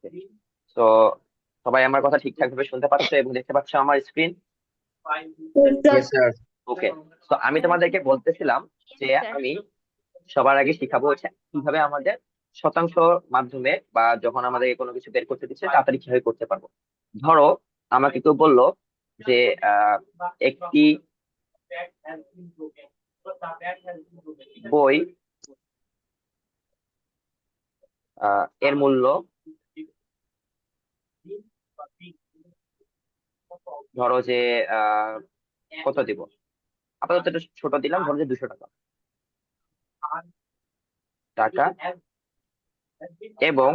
আছে। তো সবাই আমার কথা ঠিকঠাক ভাবে শুনতে পাচ্ছ এবং দেখতে পাচ্ছ আমার স্ক্রিন? Yes, sir. ওকে। তো আমি তোমাদেরকে বলতেছিলাম যে স্যার। আমি সবার আগে শিখাবো হচ্ছে কিভাবে আমাদের শতাংশ মাধ্যমে বা যখন আমাদের কোনো কিছু বের করতে দিচ্ছে তাড়াতাড়ি কিভাবে করতে পারবো। ধরো আমাকে কেউ বললো যে একটি বই এর মূল্য ধরো যে আহ কত দিব, আপাতত একটু ছোট দিলাম, ধরো যে 200 টাকা টাকা এবং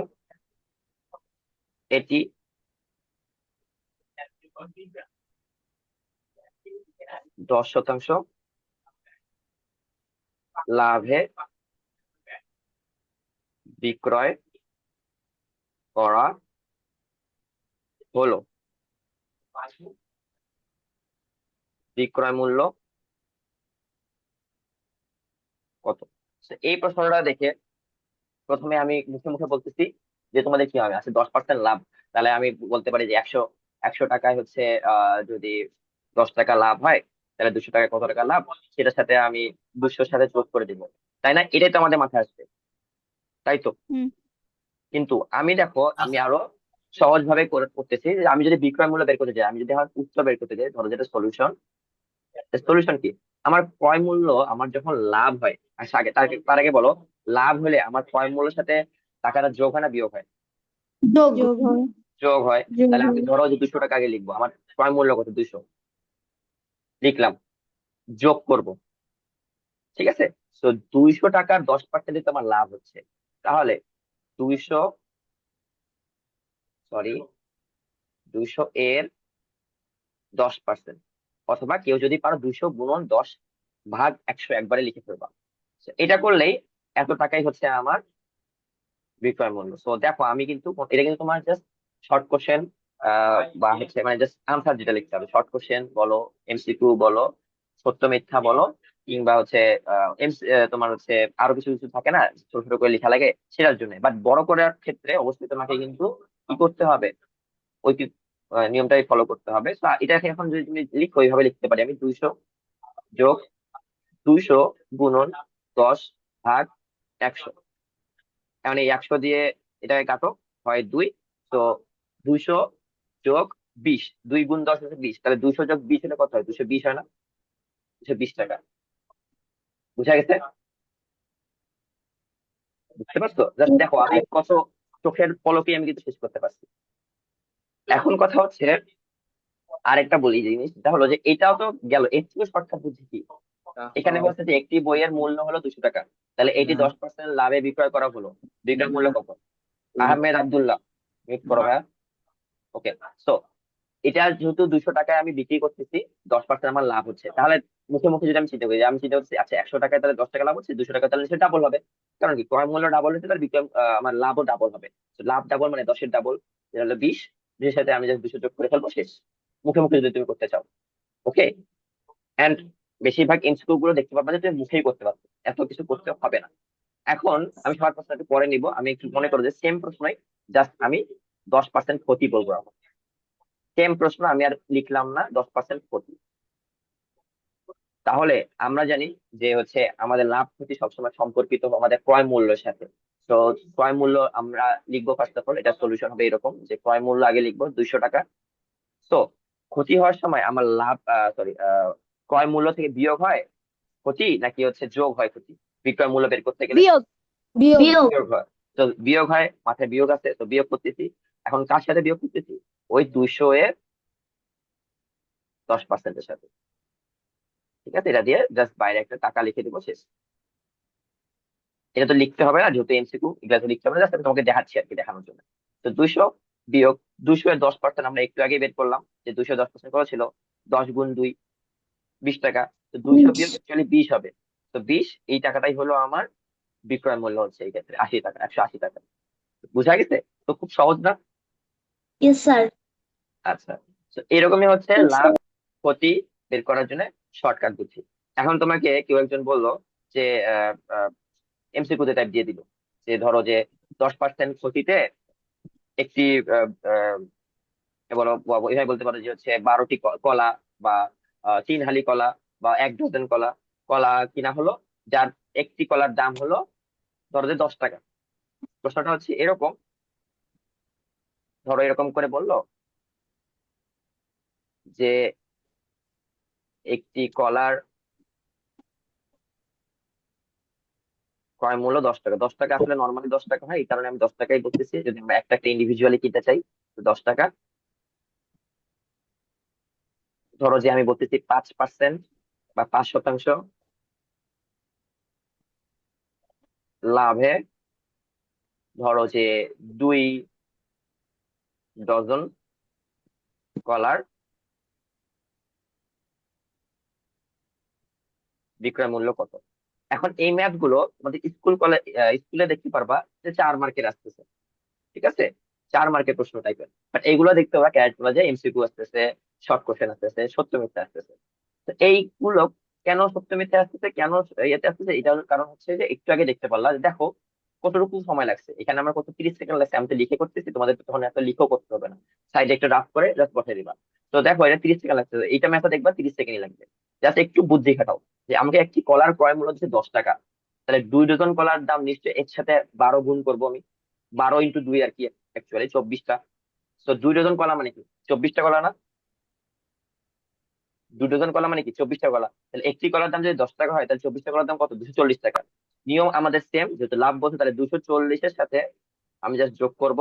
এটি 10% লাভে বিক্রয় করা হলো। বিক্রয় মূল্য কত? তো এই প্রশ্নটা দেখে প্রথমে আমি মুখে মুখে বলতেছি যে তোমাদের কি হবে, আছে 10% লাভ। তাহলে আমি বলতে পারি যে একশো একশো টাকায় হচ্ছে যদি 10 টাকা লাভ হয়, তাহলে 200 টাকায় কত টাকা লাভ, সেটার সাথে আমি 200-র সাথে যোগ করে দিব। তাই না? এটাই তো আমাদের মাথায় আসবে, তাই তো? হুম। কিন্তু আমি দেখো আমি আরো সহজ ভাবে করতেছি যে আমি যদি বিক্রয় মূল্য বের করতে চাই, আমি যদি আমার উৎস বের করতে চাই, ধরো যেটা সলিউশন। সলিউশন কি? আমার ক্রয় মূল্য আমার যখন লাভ হয়, আচ্ছা আগে তার আগে বলো, লাভ হলে আমার ক্রয় মূল্যের সাথে টাকাটা যোগ হয় না বিয়োগ হয়? যোগ। যোগ হয়। যোগ হয়। যোগ তাহলে আমি হয়। ধরো যে 200 টাকা আগে লিখবো, আমার ক্রয় মূল্য কত? 200 লিখলাম, যোগ করব। ঠিক আছে? তো 200 টাকার 10% তো আমার লাভ হচ্ছে। তাহলে 200, সরি, 200 এর 10%, অথবা কেউ যদি পারো 200 গুণন 10 ভাগ 100 একবারে লিখে ফেলবা। So, এটা করলেই এত টাকাই হচ্ছে আমার বিক্রয় মূল্য। তো দেখো আমি কিন্তু এটা কিন্তু তোমার জাস্ট শর্ট কোশ্চেন বা হচ্ছে মানে জাস্ট আনসার যেটা লিখতে হবে, শর্ট কোশ্চেন বলো, এমসিকিউ বলো, সত্য মিথ্যা বলো, কিংবা হচ্ছে তোমার হচ্ছে আরো কিছু কিছু থাকে না, ছোট ছোট করে লেখা লাগে, সেটার জন্য। বাট বড় করার ক্ষেত্রে অবশ্যই তোমাকে কিন্তু কি করতে হবে, ওই নিয়মটাই ফলো করতে হবে। তো এটাকে এখন যদি তুমি লিখো, ওইভাবে লিখতে পারি আমি 200 যোগ 200 গুণন 10 ভাগ 100। এখন এই 100 দিয়ে এটাকে কাটো, হয় 2। তো 200 যোগ 20, 2 গুণ 10 হচ্ছে 20, তাহলে 200 যোগ 20 হলে কত হয়? 220 হয় না? 220 টাকা। বুঝা গেছে? বুঝতে পারছো? জাস্ট দেখো আমি কত চোখের পলকে আমি কিন্তু শেষ করতে পারছি। এখন কথা হচ্ছে আরেকটা বলি জিনিস, সেটা হলো যে এটাও তো গেল, এর থেকে শর্টকাট বুঝি কি, এখানে বলছে যে একটি বইয়ের মূল্য হলো 200 টাকা, তাহলে এটি 10% লাভে বিক্রয় করা হলো। বিক্রয় মূল্য কত? আহমেদ আব্দুল্লাহ, মিট করো ভাইয়া। ওকে। সো এটা যেহেতু 200 টাকায় আমি বিক্রি করতেছি, 10% আমার লাভ হচ্ছে, তাহলে মুখে মুখে যদি আমি চিন্তা করি, আমি চিন্তা করছি আচ্ছা 100 টাকায় তাহলে 10 টাকা লাভ হচ্ছে, 200 টাকা তাহলে সেটা ডাবল হবে। কারণ কি, ক্রয় মূল্য ডাবল হচ্ছে তাহলে বিক্রয় আমার লাভও ডাবল হবে। তো লাভ ডাবল মানে 10-এর ডাবল, যেটা হলো 20। 20-এর সাথে আমি জাস্ট 200 যোগ করে ফেলবো, শেষ। মুখে মুখে যদি তুমি করতে চাও। ওকে। এন্ড বেশিরভাগ এমসিকিউ গুলো দেখতে পাবা যে তুমি মুখেই করতে পারবে, এত কিছু করতে হবে না। এখন আমি সবার প্রশ্ন একটু পরে নিব, আমি একটু মনে করো যে সেম প্রশ্নই, জাস্ট আমি 10% ক্ষতি বলবো। সেম প্রশ্ন আমি আর লিখলাম না 10% ক্ষতি। তাহলে আমরা জানি যে হচ্ছে আমাদের লাভ ক্ষতি সবসময় সম্পর্কিত আমাদের ক্রয় মূল্যের সাথে। তো ক্রয় মূল্য আমরা লিখবো, ফার্স্ট অফ অল এটা সলিউশন হবে এরকম যে ক্রয় মূল্য আগে লিখবো 200 টাকা। তো ক্ষতি হওয়ার সময় আমার লাভ, সরি, ক্রয় মূল্য থেকে বিয়োগ হয় ক্ষতি, নাকি হচ্ছে যোগ হয় ক্ষতি বিক্রয় মূল্য বের করতে গেলে? বিয়োগ। বিয়োগ। বিয়োগ। বিয়োগ হয়। তো বিয়োগ হয়, মাথায় বিয়োগ আছে, তো বিয়োগ করতেছি। এখন কার সাথে বিয়োগ করতেছি? ওই 200 এর 10%-এর সাথে। ঠিক আছে, এটা দিয়ে জাস্ট বাইরে একটা টাকা লিখে দিব, শেষ। এটা তো লিখতে হবে না, যেহেতু এমসিকিউ, এগুলা তো লিখতে হবে না, জাস্ট আমি তোমাকে দেখাচ্ছি আর কি, দেখানোর জন্য। তো 200 বিয়োগ 200 এর 10% আমরা একটু আগে বের করলাম, যে 200 10% কত ছিল? 10 গুণ 2, 20 টাকা। তো 200 বিয়োগ অ্যাকচুয়ালি 20 হবে। তো 20, এই টাকাটাই হলো আমার বিক্রয় মূল্য, হচ্ছে এই ক্ষেত্রে 80 টাকা, 180 টাকা। বুঝা গেছে? তো খুব সহজ না? Yes sir. আচ্ছা। তো এরকমই হচ্ছে লাভ ক্ষতি বের করার জন্য শর্টকাট বুদ্ধি। এখন তোমাকে কেউ একজন বললো যে এমসিকিউ টাইপ দিয়ে দিল যে ধরো যে 10% ক্ষতিতে একটি এভাবে বলতে পারো যে হচ্ছে 12টি কলা, বা 3 হালি কলা, বা 1 ডজন কলা। কলা কিনা হলো, যার একটি কলার দাম হলো ধরো যে 10 টাকা। প্রশ্নটা হচ্ছে এরকম, ধরো এরকম করে বললো যে একটি কলার ক্রয় মূল্য 10 টাকা। 10 টাকা আসলে নর্মালি 10 টাকা হয়, এই কারণে আমি 10 টাকাই বলতেছি। যদি আমরা একটা একটা ইন্ডিভিজুয়ালি কিনতে চাই, তো 10 টাকা। ধরো যে আমি বলতেছি 5% বা 5% লাভে ধরো যে 2 ডজন কলার বিক্রয় মূল্য কত। এখন এই ম্যাথ গুলো আমাদের স্কুলে দেখতে পারবা যে 4 মার্কের আসতেছে, ঠিক আছে? 4 মার্কের প্রশ্ন টাইপের, বাট এইগুলো দেখতে পাবা ক্যারেক্টার যে এমসিকিউ আসতেছে, শর্ট কোশ্চেন আসতেছে, সত্য মিথ্যা আসতেছে। তো এইগুলো কেন সত্য মিথ্যা আসতেছে, কেন ইয়েতে আসতেছে, এটা কারণ হচ্ছে যে একটু আগে দেখতে পারলা যে দেখো কতটুকু সময় লাগছে। এখানে আমরা কত 30 সেকেন্ড লাগছে, আমি তো লিখে করতেছি, তোমাদের তো তখন এত লিখেও করতে হবে না, সাইডে একটা রাফ করে জাস্ট বসাই দিবা। তো দেখো এটা 30 সেকেন্ড লাগছে, এইটা ম্যাথে দেখবা 30 সেকেন্ডই লাগবে। জাস্ট একটু বুদ্ধি খাটাও, যে আমাকে একটি কলার ক্রয় মূল্য হচ্ছে 10 টাকা, তাহলে 2 ডজন কলার দাম নিশ্চয়ই এর সাথে 12 গুণ করবো আমি। 12 × 2 আর কি, অ্যাকচুয়ালি 24টা। তো 2 ডজন কলা মানে কি 24টা কলা না? 2 ডজন কলা মানে কি 24টা কলা। তাহলে একটি কলার দাম যদি 10 টাকা হয়, তাহলে 24টা কলার দাম কত? 240 টাকা। নিয়ম আমাদের সেম, যেহেতু লাভ বলছে, তাহলে 240-এর সাথে আমি জাস্ট যোগ করব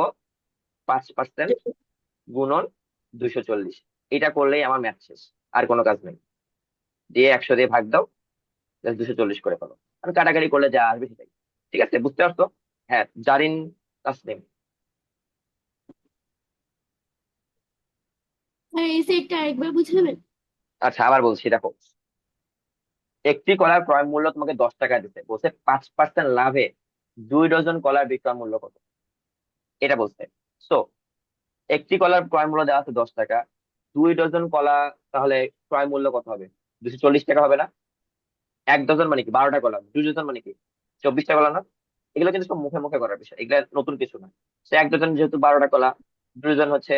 5% গুণন 240। এটা করলেই আমার ম্যাথ শেষ, আর কোনো কাজ নেই। দিয়ে 100 দিয়ে ভাগ দাও, জাস্ট 240 করে ফেলো। আর কাটাকাটি করলে যা আসবে সেটাই। ঠিক আছে, বুঝতে পারছো? হ্যাঁ, জারিন, তাসনিম। এই সেটটা আরেকবার বুঝাবেন? আচ্ছা, আবার বলছি, দেখো একটি কলার ক্রয় মূল্য তোমাকে 10 টাকা দিতে বলছে, 5% লাভে 2 ডজন কলার বিক্রয় মূল্য কত, এটা বলছে। সো একটি কলার ক্রয় মূল্য দেওয়া আছে 10 টাকা, 2 ডজন কলা, তাহলে ক্রয় মূল্য কত হবে? 240 টাকা হবে না? 1 ডজন মানে কি 12টা কলা, 2 ডজন মানে কি 24টা কলা না? এগুলো কিন্তু সব মুখে মুখে করার বিষয়, এগুলো নতুন কিছু না। সে 1 ডজন যেহেতু 12টা কলা, 2 ডজন হচ্ছে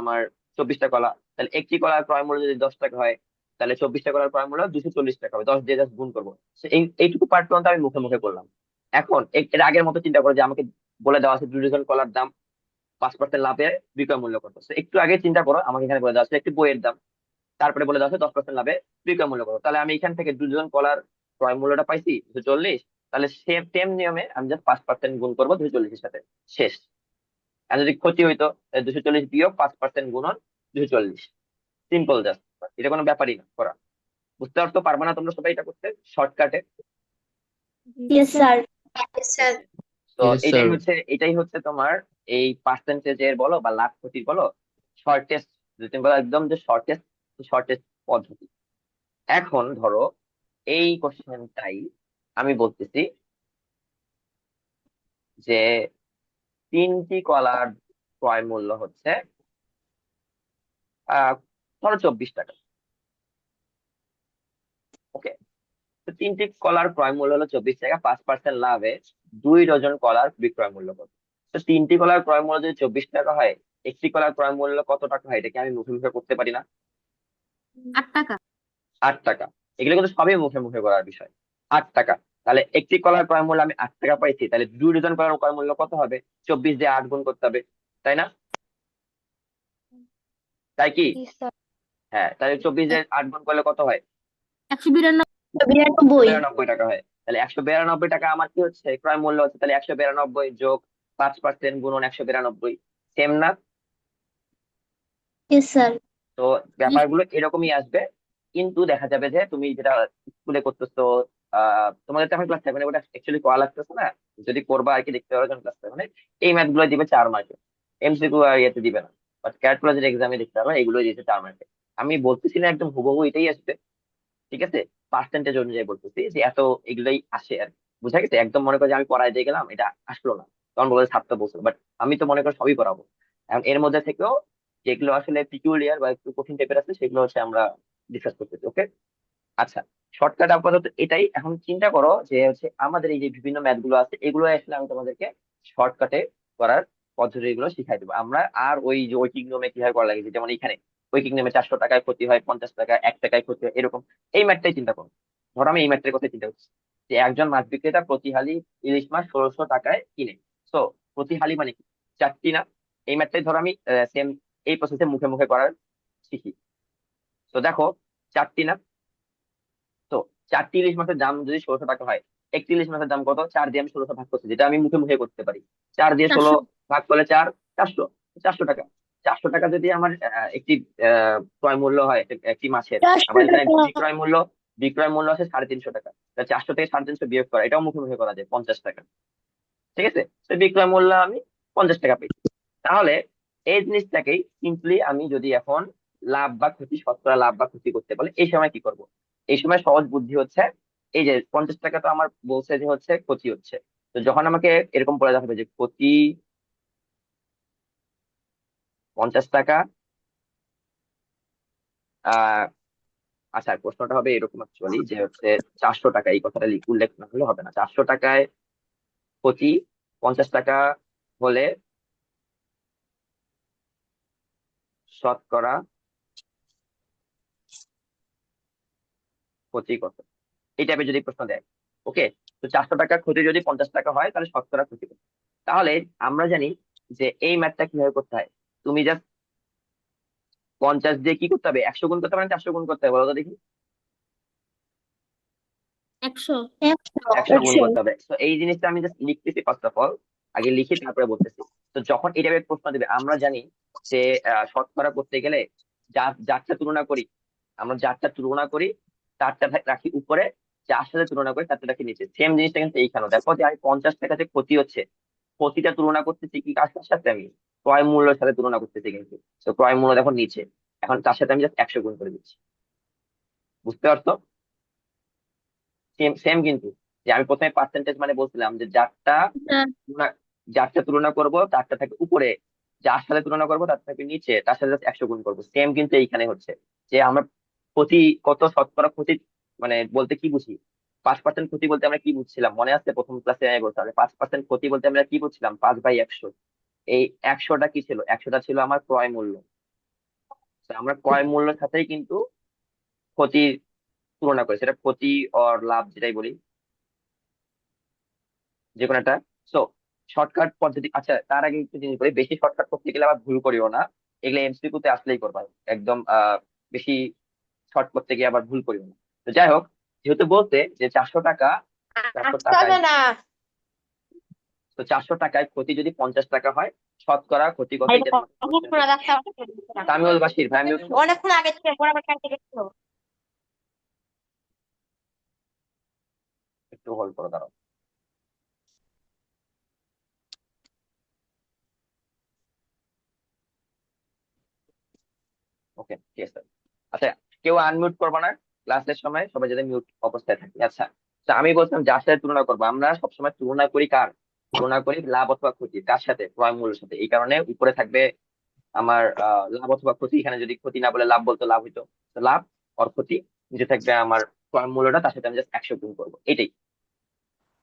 আমার 24টা কলা, তাহলে একটি কলার ক্রয় মূল্য যদি 10 টাকা হয়, তাহলে 24টা কলার ক্রয় মূল্য 240 টাকা হবে। 10 দিয়ে জাস্ট গুণ করবো। So এইটুকু পার্ট পর্যন্ত আমি মুখে মুখে করলাম। এখন এর আগের মতো চিন্তা করো যে আমাকে বলে দেওয়া আছে 2 ডজন কলার দাম, 5% লাভে বিক্রয় মূল্য কত। So একটু আগে চিন্তা করো, আমাকে এখানে বলে দেওয়া আছে একটি বইয়ের দাম, তারপরে বলে দেওয়া আছে 10% লাভে বিক্রয় মূল্য কত। তাহলে আমি এখান থেকে 2 ডজন কলার ক্রয় মূল্যটা পাইছি 240, তাহলে সেম সেম নিয়মে আমি জাস্ট 5% গুণ করবো 240-এর সাথে, শেষ। আর যদি ক্ষতি হইতো, 240 বিয়োগ 5% গুণন 240। Simple, just. এটা কোনো ব্যাপারই না করা। বুঝতে পারতো? পারবে না তোমরা সবাই এটা করতে শর্টকাটে? Yes sir. স্যার। তো ইয়েস স্যার। এটাই হচ্ছে তোমার এই পার্সেন্টেজের বলো বা লাভ ক্ষতির বলো, শর্টেস্ট, যদি তুমি বলো একদম যে শর্টেস্ট, শর্টেস্ট পদ্ধতি। এখন ধরো এই কোশ্চেনটাই আমি বলতেছি যে 3টি কলার ক্রয় মূল্য হচ্ছে আহ ধরো 24 টাকা। ওকে, তো 3টি কলার ক্রয় মূল্য হলো 24 টাকা, 5% লাভে 2 ডজন কলার বিক্রয় মূল্য কত। তো 3টি কলার ক্রয় মূল্য যদি 24 টাকা হয়, একটি কলার ক্রয় মূল্য কত টাকা হয়? এটা কি আমি মুখে মুখে করতে পারি না? 8 টাকা। 8 টাকা। এগুলো কিন্তু সবই মুখে মুখে করার বিষয়। 8 টাকা, তাহলে একটি কলার ক্রয় মূল্য আমি 8 টাকা পাইছি, তাহলে 2 ডজন কলার ক্রয় মূল্য কত হবে? 24 দিয়ে 8 গুণ করতে হবে, তাই না? তাই কি? জি স্যার। হ্যাঁ, তাহলে 24 দিয়ে 8 গুণ করলে কত হয়? 192। 192 টাকা হয়। তাহলে 192 টাকা আমার কি হচ্ছে ক্রয় মূল্য হচ্ছে, তাহলে 192 যোগ 5% গুণন 192, সেম না? Yes sir. তো ব্যাপারগুলো এরকমই আসবে। কিন্তু দেখা যাবে যে তুমি যেটা স্কুলে করতেছো, তোমাদের তো এখন ক্লাস 7, ওটা অ্যাকচুয়ালি করা লাগতেছে না। যদি করবা আর কি, দেখতে পারো যখন ক্লাস 7, এই ম্যাথ গুলো দিবে 4 মার্কে, এমসিকিউ আর ইয়েতে দিবে না। বাট ক্যালকুলাসের এক্সামে দেখতে পারো এগুলো দিয়েছে 4 মার্কে। আমি বলতেছি না একদম হুবহু এটাই আসবে, ঠিক আছে? পার্সেন্টেজ অনুযায়ী বলতেছি যে এত এগুলোই আসে আর কি। বুঝা গেছে? একদম মনে করো যে আমি পড়াই দিয়ে গেলাম, এটা আসলো না, তখন বলে ছাত্র বলছো, বাট আমি তো মনে করো সবই পড়াবো। এখন এর মধ্যে থেকেও যেগুলো আসলে পিকুলিয়ার বা একটু কঠিন টাইপের আছে, সেগুলো হচ্ছে আমরা ডিসকাস করতেছি। ওকে, আচ্ছা। শর্টকাট আপাতত এটাই। এখন চিন্তা করো যে হচ্ছে আমাদের এই যে বিভিন্ন ম্যাথ গুলো আছে, এগুলো আসলে আমি তোমাদেরকে শর্টকাটে করার পদ্ধতিগুলো শিখাই দেবো আমরা। আর ওই যে ঐকিক নিয়মে কিভাবে করা লাগে, যেমন এখানে ঐকিক নিয়মে 400 টাকায় ক্ষতি হয়, 50 টাকা, 1 টাকায় ক্ষতি হয়, এরকম এই ম্যাথটাই চিন্তা করো। ধরো আমি এই ম্যাথটার কথা চিন্তা করছি যে একজন মাছ বিক্রেতা প্রতি হালি ইলিশ মাছ 1600 টাকায় কিনে। তো প্রতি হালি মানে কি, 4টি না? এই ম্যাথটাই ধরো আমি সেম এই প্রসেসে মুখে মুখে করার শিখি। তো দেখো 4টি না? তো 4টি ইলিশ মাছের দাম যদি 1600 টাকা হয়, একটি ইলিশ মাছের দাম কত? 4 দিয়ে আমি 1600 ভাগ করছি, যেটা আমি মুখে মুখে করতে পারি। 4 দিয়ে 16 400। ভাগ করলে 4, 400। 400 টাকা, 400 টাকা যদি আমার একটি ক্রয় মূল্য হয় একটি মাছের, আবার এখানে বিক্রয় মূল্য আছে 350 টাকা। 400 থেকে 350 বিয়োগ করা, এটাও মুখে মুখে করা যায়, 50 টাকা। ঠিক আছে, তো বিক্রয় মূল্য আমি 50 টাকা পেয়েছি। তাহলে এই জিনিসটাকেই সিম্পলি আমি যদি এখন লাভ বা ক্ষতি, শতকরা লাভ বা ক্ষতি করতে বলে, এই সময় কি করব? এই সময় সহজ বুদ্ধি হচ্ছে, এই যে 50 টাকা তো আমার বলছে যে হচ্ছে ক্ষতি হচ্ছে, তো যখন আমাকে এরকম বলে দেখাবে যে ক্ষতি 50 টাকা, আহ আচ্ছা প্রশ্নটা হবে এরকম অ্যাকচুয়ালি যে হচ্ছে 400 টাকা, এই কথাটা উল্লেখ না হলে হবে না। 400 টাকায় ক্ষতি 50 টাকা হলে শতকরা ক্ষতি কত, এই টাইপের যদি প্রশ্ন দেয়। ওকে, তো 400 টাকা ক্ষতি যদি 50 টাকা হয়, তাহলে শতকরা ক্ষতি কত? তাহলে আমরা জানি যে এই ম্যাথটা কিভাবে করতে হয়। তুমি জাস্ট 50 দিয়ে কি করতে হবে, 100 গুণ করতে হবে না 400 গুণ করতে হবে, বলো তো দেখি? 100। 100 গুণ করতে হবে। তো এই জিনিসটা আমি জাস্ট লিখতেছি ফার্স্ট অফ অল, আগে লিখে তারপরে বলতেছি। তো যখন এই টাইপের প্রশ্ন দেবে, আমরা জানি যে শতকরা করতে গেলে যারটা তুলনা করি, আমরা যারটা তুলনা করি তারটা রাখি উপরে, যার সাথে তুলনা করি তারটা রাখি নিচে। সেম জিনিসটা কিন্তু এইখানে দেখো যে আমি 50 টাকাতে ক্ষতি হচ্ছে, ক্ষতিটা তুলনা করতেছি কি কার সাথে? আমি ক্রয় মূল্যের সাথে তুলনা করতেছি কিন্তু। তো ক্রয় মূল্য দেখো নিচে, এখন তার সাথে আমি জাস্ট 100 গুণ করে দিচ্ছি। বুঝতে পারছো? সেম সেম কিন্তু, যে আমি প্রথমে পার্সেন্টেজ মানে বলছিলাম যে তুলনা- যারটা তুলনা করব তারটা থাকে উপরে, যার সাথে তুলনা করব তার থাকে নিচে, তার সাথে জাস্ট 100 গুণ করবো। সেম কিন্তু এইখানে হচ্ছে যে আমরা ক্ষতি কত, শতকরা ক্ষতি মানে বলতে কি বুঝি? 5% ক্ষতি বলতে আমরা কি বুঝছিলাম মনে আছে? প্রথম ক্লাসে আমি বলতে হবে 5% ক্ষতি বলতে আমরা কি বুঝছিলাম, 5/100। এই 100টা কি ছিল? 100টা ছিল আমার ক্রয় মূল্য। তো আমরা ক্রয় মূল্যের সাথেই কিন্তু ক্ষতির তুলনা করি, সেটা ক্ষতি অর লাভ যেটাই বলি, যে কোনো একটা। সো শর্টকাট পদ্ধতি, আচ্ছা তার আগে একটু জিনিস বলি, বেশি শর্টকাট করতে গেলে আবার ভুল করিও না। এগুলো এমসিকিউ তে আসলেই করবা, একদম বেশি শর্ট করতে গিয়ে আবার ভুল করিও না। তো যাই হোক, যেহেতু বলতে যে 400 টাকা, 400 টাকায়, হবে না। তো 400 টাকায় ক্ষতি যদি 50 টাকা হয়, শতকরা ক্ষতি কত, এটা তোমাকে প্রশ্ন অনেকক্ষণ করবে। আগে তামিউল বাসির ভাই, আমি অনেকক্ষণ আগে ছিল, পরে আবার কাটতে গেছিল। একটু হোল্ড করো, দাঁড়াও। ওকে ঠিক আছে। আচ্ছা, কেউ আনমিউট করবে না ক্লাসের সময়, সবাই যাতে মিউট অবস্থায় থাকে। আচ্ছা, তো আমি বলছিলাম যার সাথে তুলনা করবো, আমরা সবসময় তুলনা করি কার? তুলনা করি লাভ অথবা ক্ষতি, কার সাথে? ক্রয় মূল্যের সাথে। এই কারণে উপরে থাকবে আমার লাভ অথবা ক্ষতি। এখানে যদি ক্ষতি না বলে লাভ বলতো, লাভ হইতো। তো লাভ আর ক্ষতি, নিচে থাকবে আমার ক্রয় মূল্যটা, তার সাথে আমি জাস্ট 100 গুণ করবো, এটাই।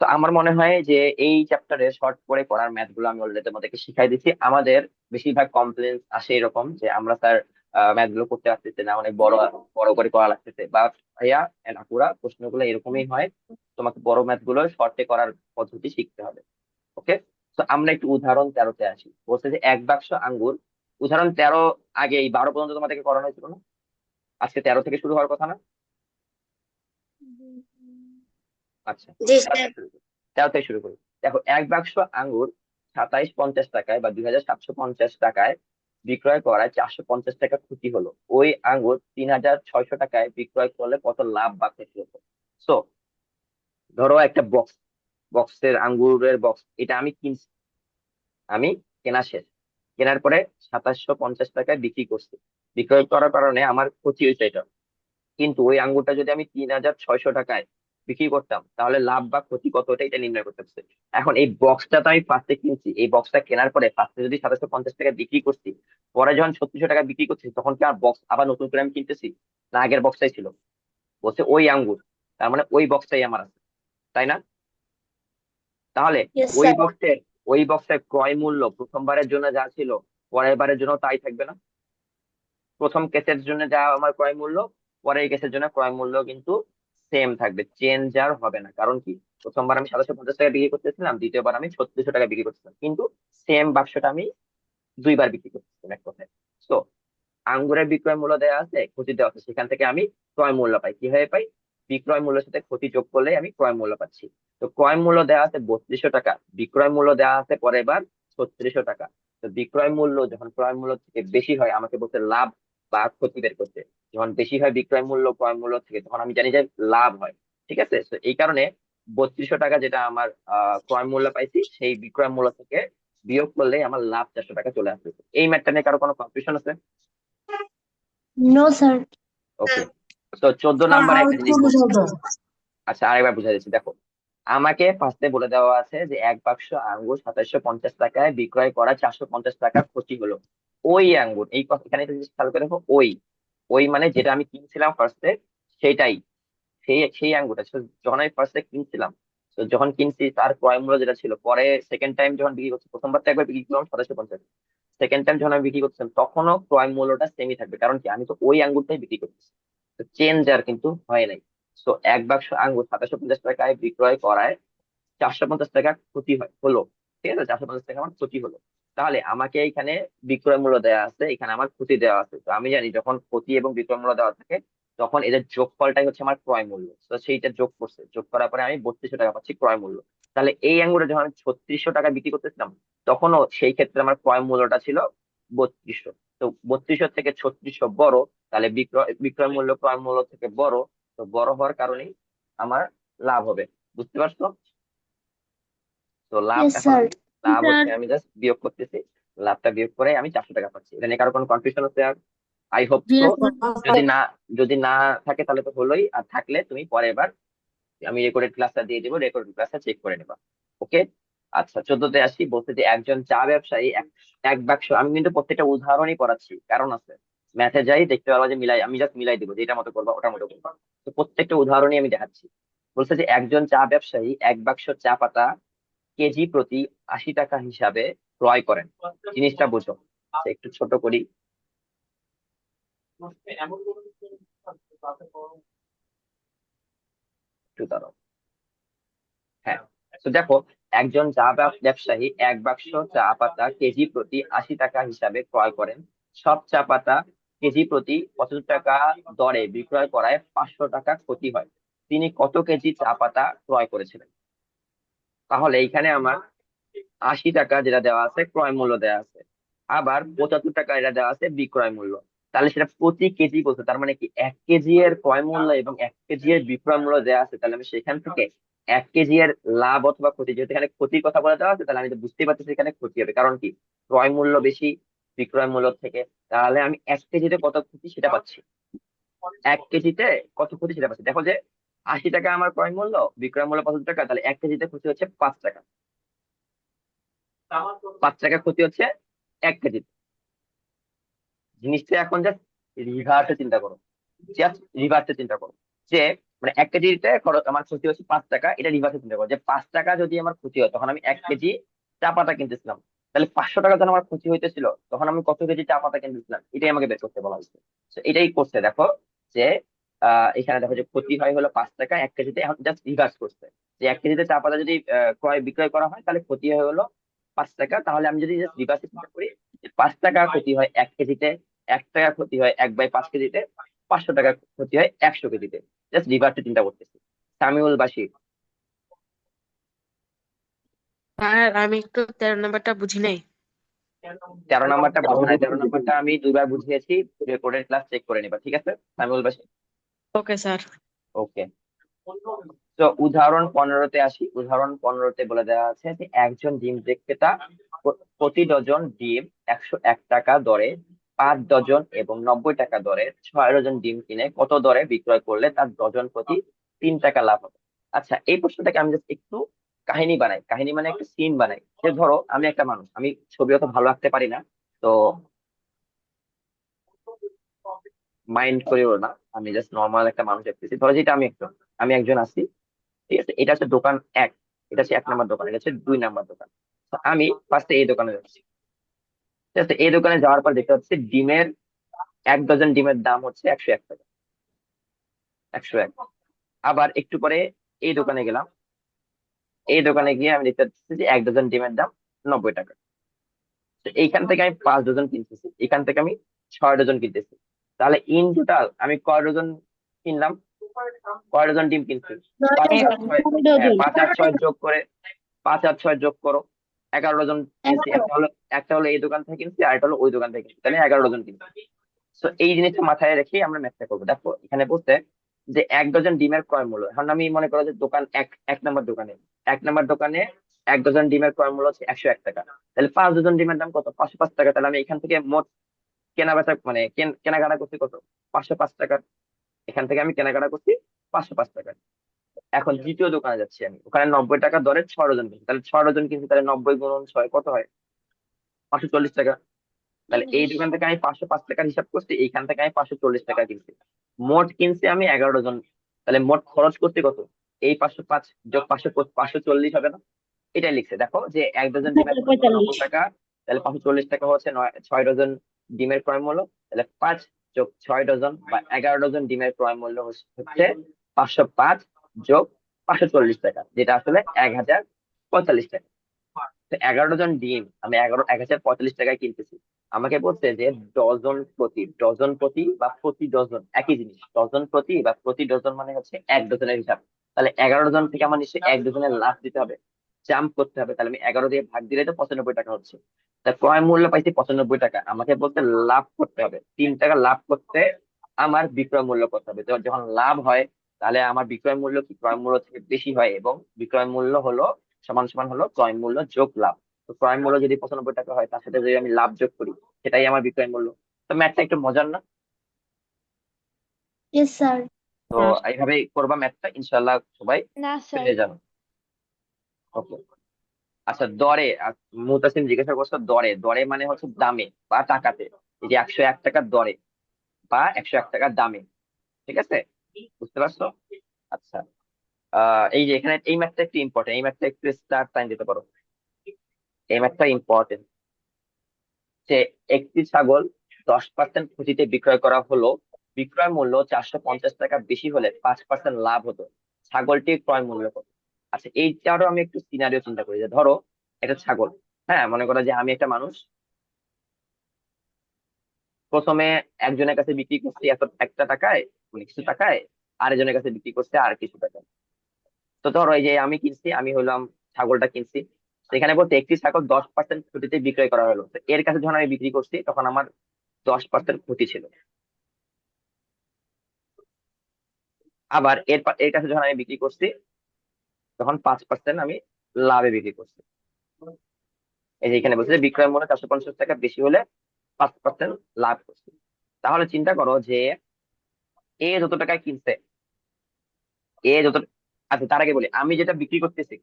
তো আমার মনে হয় যে এই চ্যাপ্টারে শর্ট করে করার ম্যাথ গুলো আমি অলরেডি তোমাদেরকে শিখাই দিচ্ছি। আমাদের বেশিরভাগ কমপ্লেন আসে এরকম যে আমরা স্যার ম্যাথ গুলো করতে পারতেছি না, অনেক বড় বড় করে করা লাগতেছে, বা ভাইয়া আপুরা প্রশ্নগুলো এরকমই হয়, তোমাকে বড় ম্যাথ গুলো শর্টে করার পদ্ধতি শিখতে হবে। ওকে, তো আমরা একটু উদাহরণ 13-তে আসি। বলছে যে 1 বাক্স আঙ্গুর, উদাহরণ 13 আগে এই 12 পর্যন্ত তোমাদেরকে করানো হয়েছিল না? আজকে 13 থেকে শুরু হওয়ার কথা না? আচ্ছা, জি 13 স্যার। থেকে শুরু করি। 13 থেকে শুরু করি। দেখো 1 বাক্স আঙ্গুর 2750 টাকায় বা 2750 টাকায় বিক্রয় করায় 450 টাকা ক্ষতি হলো। ওই আঙ্গুর 3600 টাকায় বিক্রয় করলে কত লাভ বা ক্ষতি হতো? সো ধরো একটা বক্সের আঙ্গুরের বক্স, এটা আমি কিনছি, আমি কেনা শেষ, কেনার পরে 2750 টাকায় বিক্রি করছি। বিক্রয় করার কারণে আমার ক্ষতি হয়েছে এটা, কিন্তু ওই আঙ্গুরটা যদি আমি 3600 টাকায় বিক্রি করতাম, তাহলে লাভ বা ক্ষতি কতটা এটা নির্ণয় করতে পারছি। এখন এই বক্সটা তো আমি ফার্স্টে কিনছি, এই বক্সটা কেনার পরে ফার্স্টে যদি 2750 টাকা বিক্রি করছি, পরে যখন 3600 টাকা বিক্রি করছি, তখন কি আর বক্স আবার নতুন করে আমি কিনতেছি, না আগের বক্সটাই ছিল? বলছে ওই আঙ্গুর, তার মানে ওই বক্সটাই আমার আছে, তাই না? তাহলে ইয়েস ওই স্যার। বক্সের ওই বক্সের ক্রয় মূল্য প্রথমবারের জন্য যা ছিল পরের বারের জন্য তাই থাকবে না? প্রথম কেসের জন্য যা আমার ক্রয় মূল্য, পরের কেসের জন্য ক্রয় মূল্য কিন্তু সেম থাকবে, চেঞ্জ আর হবে না। কারণ কি, প্রথমবার আমি 750 টাকা বিক্রি করতেছিলাম, দ্বিতীয়বার আমি 3600 টাকা বিক্রি করতেছিলাম, কিন্তু সেম বাক্সটা আমি দুইবার বিক্রি করতেছিলাম এক কথায়। তো আঙ্গুরের বিক্রয় মূল্য দেওয়া আছে, ক্ষতি দেওয়া আছে, সেখান থেকে আমি ক্রয় মূল্য পাই। কিভাবে পাই? বিক্রয় মূল্যের সাথে ক্ষতি যোগ করলে আমি ক্রয় মূল্য পাচ্ছি। তো ক্রয় মূল্য দেওয়া আছে 3200 টাকা, বিক্রয় মূল্য দেওয়া আছে পরের বার 3600 টাকা। তো বিক্রয় মূল্য যখন ক্রয় মূল্য থেকে বেশি হয়, আমাকে বলতে লাভ বা ক্ষতি বের করতে। যখন বেশি হয় বিক্রয় মূল্য ক্রয় মূল্য থেকে, তখন আমি জানি যে লাভ হয়। ঠিক আছে, তো এই কারণে 3200 টাকা যেটা আমার ক্রয় মূল্য পাইছি, সেই বিক্রয় মূল্য থেকে বিয়োগ করলে আমার লাভ 400 টাকা চলে আসবে। এই ম্যাথটা নিয়ে কারো কোনো কনফিউশন আছে? No sir. ওকে। তো 14 নাম্বারে একটা জিনিস আচ্ছা, আরেকবার বুঝা যাচ্ছে, দেখো। আমাকে ফার্স্টে বলে দেওয়া আছে যে এক বাক্স আঙ্গুর 2750 টাকায় বিক্রয় করা 450 টাকা ক্ষতি হলো। ওই আঙ্গুর, এই এখানে একটা জিনিস খেয়াল করে দেখো, ওই ওই মানে যেটা আমি কিনছিলাম ফার্স্টে, সেটাই, সেই সেই আঙ্গুরটা যখন আমি ফার্স্টে কিনছিলাম, তো যখন কিনছি তার ক্রয় মূল্য যেটা ছিল, পরে সেকেন্ড টাইম যখন বিক্রি করছি, প্রথমবার তো একবার বিক্রি করলাম 2750, সেকেন্ড টাইম যখন আমি বিক্রি করছিলাম তখনও ক্রয় মূল্যটা সেমই থাকবে। কারণ কি, আমি তো ওই আঙ্গুরটাই বিক্রি করতেছি, তো চেঞ্জ আর কিন্তু হয় নাই। তো এক বাক্স আঙ্গুর 2750 টাকায় বিক্রয় করায় 450 টাকা ক্ষতি হলো। ঠিক আছে, 450 টাকা আমার ক্ষতি হলো। তাহলে আমাকে এখানে বিক্রয় মূল্য দেওয়া আছে, এখানে আমার ক্ষতি দেওয়া আছে। তো আমি জানি যখন ক্ষতি এবং বিক্রয় মূল্য দেওয়া থাকে, তখন এদের যোগফলটাই হচ্ছে আমার ক্রয় মূল্য। তো সেইটা যোগ করছে, যোগ করার পরে আমি 3200 টাকা পাচ্ছি ক্রয় মূল্য। তাহলে এই আঙ্গুরে যখন আমি 3600 টাকা বিক্রি করতেছিলাম, তখনও সেই ক্ষেত্রে আমার ক্রয় মূল্যটা ছিল 3200। তো 3200 থেকে 3600 বড়, তাহলে বিক্রয় বিক্রয় মূল্য ক্রয় মূল্য থেকে বড়। তো বড় হওয়ার কারণেই আমার লাভ হবে। বুঝতে পারছো? তো লাভ ইয়েস এখন স্যার। লাভ স্যার। হচ্ছে আমি জাস্ট বিয়োগ করতেছি, লাভটা বিয়োগ করে আমি 400 টাকা পাচ্ছি। এটা নিয়ে কারো কোনো কনফিউশন আছে? আর আই হোপ জি তো। না স্যার। যদি না থাকে তাহলে তো হলোই, আর থাকলে তুমি পরের বার আমি রেকর্ডেড ক্লাসটা দিয়ে দিবো, রেকর্ডেড ক্লাসটা চেক করে নেবা। ওকে। আচ্ছা, 14তে আসি। বলতে যে একজন চা ব্যবসায়ী এক এক বাক্স, আমি কিন্তু প্রত্যেকটা উদাহরণই পড়াচ্ছি, কারণ আছে ম্যাথে যাই দেখতে পারবা যে মিলাই, আমি জাস্ট মিলাই দিবো, যেটা মতো করবা ওটার মতো করবা। তো প্রত্যেকটা উদাহরণই আমি দেখাচ্ছি। বলছে যে একজন চা ব্যবসায়ী এক বাক্স চা পাতা কেজি প্রতি 80 টাকা হিসাবে ক্রয় করেন। জিনিসটা বুঝো। আচ্ছা, একটু ছোট করি, একটু দাঁড়াও। হ্যাঁ, তো দেখো, একজন চা ব্যবসায়ী এক বাক্স চা পাতা কেজি প্রতি 80 টাকা হিসাবে ক্রয় করেন। সব চা পাতা কেজি প্রতি 75 টাকা দরে বিক্রয় করায় 500 টাকা ক্ষতি হয়। তিনি কত কেজি চা পাতা ক্রয় করেছিলেন? তাহলে এইখানে আমার 80 টাকা যেটা দেওয়া আছে ক্রয় মূল্য দেওয়া আছে, আবার 75 টাকা এটা দেওয়া আছে বিক্রয় মূল্য। তাহলে সেটা প্রতি কেজি বলছে, তার মানে কি 1 কেজি এর ক্রয় মূল্য এবং 1 কেজি এর বিক্রয় মূল্য দেওয়া আছে। তাহলে আমি সেখান থেকে 1 কেজি এর লাভ অথবা ক্ষতি, যেহেতু এখানে ক্ষতির কথা বলে দেওয়া আছে, তাহলে আমি তো বুঝতেই পারতেছি এখানে ক্ষতি হবে। কারণ কি, ক্রয় মূল্য বেশি বিক্রয় মূল্য থেকে। তাহলে আমি 1 কেজিতে কত ক্ষতি সেটা পাচ্ছি, 1 কেজিতে কত ক্ষতি সেটা পাচ্ছি। দেখো যে 80 টাকা আমার ক্রয় মূল্য, বিক্রয় মূল্য 75 টাকা, তাহলে 1 কেজিতে ক্ষতি হচ্ছে 5 টাকা। 5 টাকা ক্ষতি হচ্ছে 1 কেজি। জিনিসটা এখন জাস্ট রিভার্সে চিন্তা করো, জাস্ট রিভার্সে চিন্তা করো যে মানে 1 কেজিতে খরচ আমার ক্ষতি হচ্ছে 5 টাকা, এটা রিভার্সে চিন্তা করো যে 5 টাকা যদি আমার ক্ষতি হয়, তখন আমি 1 কেজি চা পাতা কিনতেছিলাম, তাহলে 500 টাকা যখন আমার ক্ষতি হইতেছিল, তখন আমি কত কেজি চা পাতা কিনতেছিলাম, এটাই আমাকে বের করতে বলা হয়েছে। তো এটাই করছে দেখো যে এখানে দেখো যে ক্ষতি হয় হলো 5 টাকা 1 কেজিতে, এখন জাস্ট রিভার্স করছে যে 1 কেজিতে চা পাতা যদি ক্রয় বিক্রয় করা হয়, তাহলে ক্ষতি হয় হলো 5 টাকা। তাহলে আমি যদি জাস্ট রিভার্সে চিন্তা করি, 5 টাকা ক্ষতি হয় 1 কেজিতে, 1 টাকা ক্ষতি হয় 1/5 কেজিতে, 500 টাকা ক্ষতি হয় 100 কেজিতে। জাস্ট রিভার্সে চিন্তা করতেছি। সামিউল বাশির। স্যার আমি একটু 13 নম্বরটা বুঝি নাই। 13 নাম্বারটা বোঝো না? 13 নাম্বারটা আমি দুইবার বুঝিয়েছি, রেকর্ডেড ক্লাস চেক করে নিবা, ঠিক আছে Samiul Bashir? Okay sir. Okay. তো উদাহরণ 15-তে আসি। উদাহরণ 15-তে বলে দেওয়া আছে যে একজন ডিম বিক্রেতা প্রতি ডজন ডিম 101 টাকা দরে 5 ডজন এবং 90 টাকা দরে 6 ডজন ডিম কিনে কত দরে বিক্রয় করলে তার ডজন প্রতি 3 টাকা লাভ হবে? আচ্ছা, এই প্রশ্নটাকে আমি জাস্ট একটু কাহিনী বানাই, কাহিনী মানে একটা সিন বানাই। যে ধরো আমি একটা মানুষ, আমি ছবি অত ভালো আঁকতে পারি না, তো মাইন্ড করিও না, আমি জাস্ট নর্মাল একটা মানুষ দেখতেছি। ধরো যেটা আমি একজন আছি, ঠিক আছে? এটা হচ্ছে দোকান এক, এটা হচ্ছে 1 নাম্বার দোকান, এটা হচ্ছে 2 নাম্বার দোকান। তো আমি ফার্স্টে এই দোকানে যাচ্ছি। ঠিক আছে, এই দোকানে যাওয়ার পর দেখতে পাচ্ছি ডিমের 1 ডজন ডিমের দাম হচ্ছে 101 টাকা, 101। আবার একটু পরে এই দোকানে গেলাম, এই দোকানে গিয়ে আমি দেখতে পাচ্ছি যে 1 ডজন ডিমের দাম 90 টাকা। তো এইখান থেকে আমি 5 ডজন কিনতেছি, এখান থেকে আমি 6 ডজন কিনতেছি। তাহলে ইন টোটাল আমি কয় ডজন কিনলাম, কয় ডজন ডিম কিনছি? নয় পাঁচ আর ডজন, ছয়, নয় হ্যাঁ ডজন। 5 আর 6 যোগ করে, 5 আর 6 যোগ করো, 11 ডজন কিনছি। 11। একটা হলো এই দোকান থেকে কিনছি, আর একটা হলো ওই দোকান থেকে কিনছি, তাহলে 11 ডজন কিনছি। তো এই জিনিসটা মাথায় রেখেই আমরা ম্যাথটা করবো। দেখো এখানে বলতে যে 1 ডজন ডিমের ক্রয় মূল্য, এখন আমি মনে করো যে দোকান এক নম্বর দোকানে, 1 ডজন ডিমের ক্রয় মূল্য হচ্ছে 101 টাকা। তাহলে 5 ডজন ডিমের দাম কত? 505 টাকা। তাহলে আমি এখান থেকে মোট কেনা বেচা মানে কেনাকাটা করছি কত? 505 টাকা। এখান থেকে আমি কেনাকাটা করছি 505 টাকা। এখন দ্বিতীয় দোকানে যাচ্ছি, আমি ওখানে 90 টাকা দরে 6 ডজন কিনছি। তাহলে 6 ডজন কিনছি, তাহলে 90 × 6 কত হয়? 540 টাকা। তাহলে এই দোকান থেকে আমি 505 টাকার হিসাব করছি, এইখান থেকে আমি 540 টাকা কিনছি। মোট কিনছি আমি 11 ডজন। তাহলে মোট খরচ করতে কত? এই 505 যোগ 540 হবে না? এটাই লিখছে। দেখো যে 1 ডজন ডিমের ক্রয় মূল্য 45। 90 টাকা, তাহলে 540 টাকা হচ্ছে 6 ডজন ডিমের ক্রয় মূল্য। তাহলে 5 যোগ 6 ডজন বা 11 ডজন ডিমের ক্রয় মূল্য হচ্ছে 505 যোগ 540 টাকা, যেটা আসলে 1045 টাকা। তো 11 ডজন ডিম আমি 1045 টাকায় কিনতেছি। আমাকে বলছে যে ডজন প্রতি বা প্রতি ডজন একই জিনিস, ডজন প্রতি বা প্রতি ডজন মানে হচ্ছে 1 ডজনের হিসাব। তাহলে 11 ডজন থেকে আমার নিশ্চয়ই 1 ডজনের লাভ দিতে হবে, জাম্প করতে হবে। তাহলে আমি 11 দিয়ে ভাগ দিলে তো 95 টাকা হচ্ছে। তা ক্রয় মূল্য পাইছি 95 টাকা, আমাকে বলতে লাভ করতে হবে 3 টাকা। লাভ করতে আমার বিক্রয় মূল্য করতে হবে। যখন লাভ হয় তাহলে আমার বিক্রয় মূল্য কি ক্রয় মূল্য থেকে বেশি হয়, এবং বিক্রয় মূল্য হলো সমান সমান হলো ক্রয় মূল্য যোগ লাভ। তো ক্রয় মূল্য যদি 95 টাকা হয়, তার সাথে যদি আমি লাভ যোগ করি, সেটাই আমার বিক্রয় মূল্য। তো ম্যাথটা একটু মজার না? Yes, sir. তো এইভাবেই করবা ম্যাথটা, ইনশাল্লাহ সবাই না স্যার। পেরে যাবে। ওকে। আচ্ছা, দরে মুতাসিম জিজ্ঞাসা করছো, দরে দরে মানে হচ্ছে দামে বা টাকাতে। এই যে 101 টাকার দরে বা 101 টাকার দামে। ঠিক আছে, বুঝতে পারছো? আচ্ছা, এই যে এখানে এই ম্যাথটা একটু ইম্পর্টেন্ট, এই ম্যাথটা একটু স্টার সাইন দিতে পারো। এই ম্যাথটা ইম্পর্টেন্ট যে একটি ছাগল 10% ক্ষতিতে বিক্রয় করা হলো, বিক্রয় মূল্য 450 টাকা বেশি হলে 5% লাভ হতো, ছাগলটির ক্রয় মূল্য কত? আচ্ছা, এইটারও আমি একটু সিনারিও চিন্তা করি। যে ধরো একটা ছাগল, হ্যাঁ মনে করো যে আমি একটা মানুষ, প্রথমে একজনের কাছে বিক্রি করছি এত একটা টাকায়, মানে কিছু টাকায়, আরেকজনের কাছে বিক্রি করছে আর কিছু টাকায়। তো ধরো এই যে আমি কিনছি, আমি হলাম ছাগলটা কিনছি, সেখানে বলতে একটি ছাগল 10% ক্ষতিতে বিক্রয় করা হলো। তো এর কাছে যখন আমি বিক্রি করছি তখন আমার 10% ক্ষতি ছিল। আবার এর কাছে যখন আমি বিক্রি করছি তখন 5% আমি লাভে বিক্রি করছি। এই যে এখানে বলছে যে বিক্রয় মূল্য 450 টাকা বেশি হলে 5% লাভ করছি। তাহলে চিন্তা করো যে এ যত টাকায় কিনছে, এ যত, আচ্ছা তার আগে বলি আমি যেটা বিক্রি করতেছি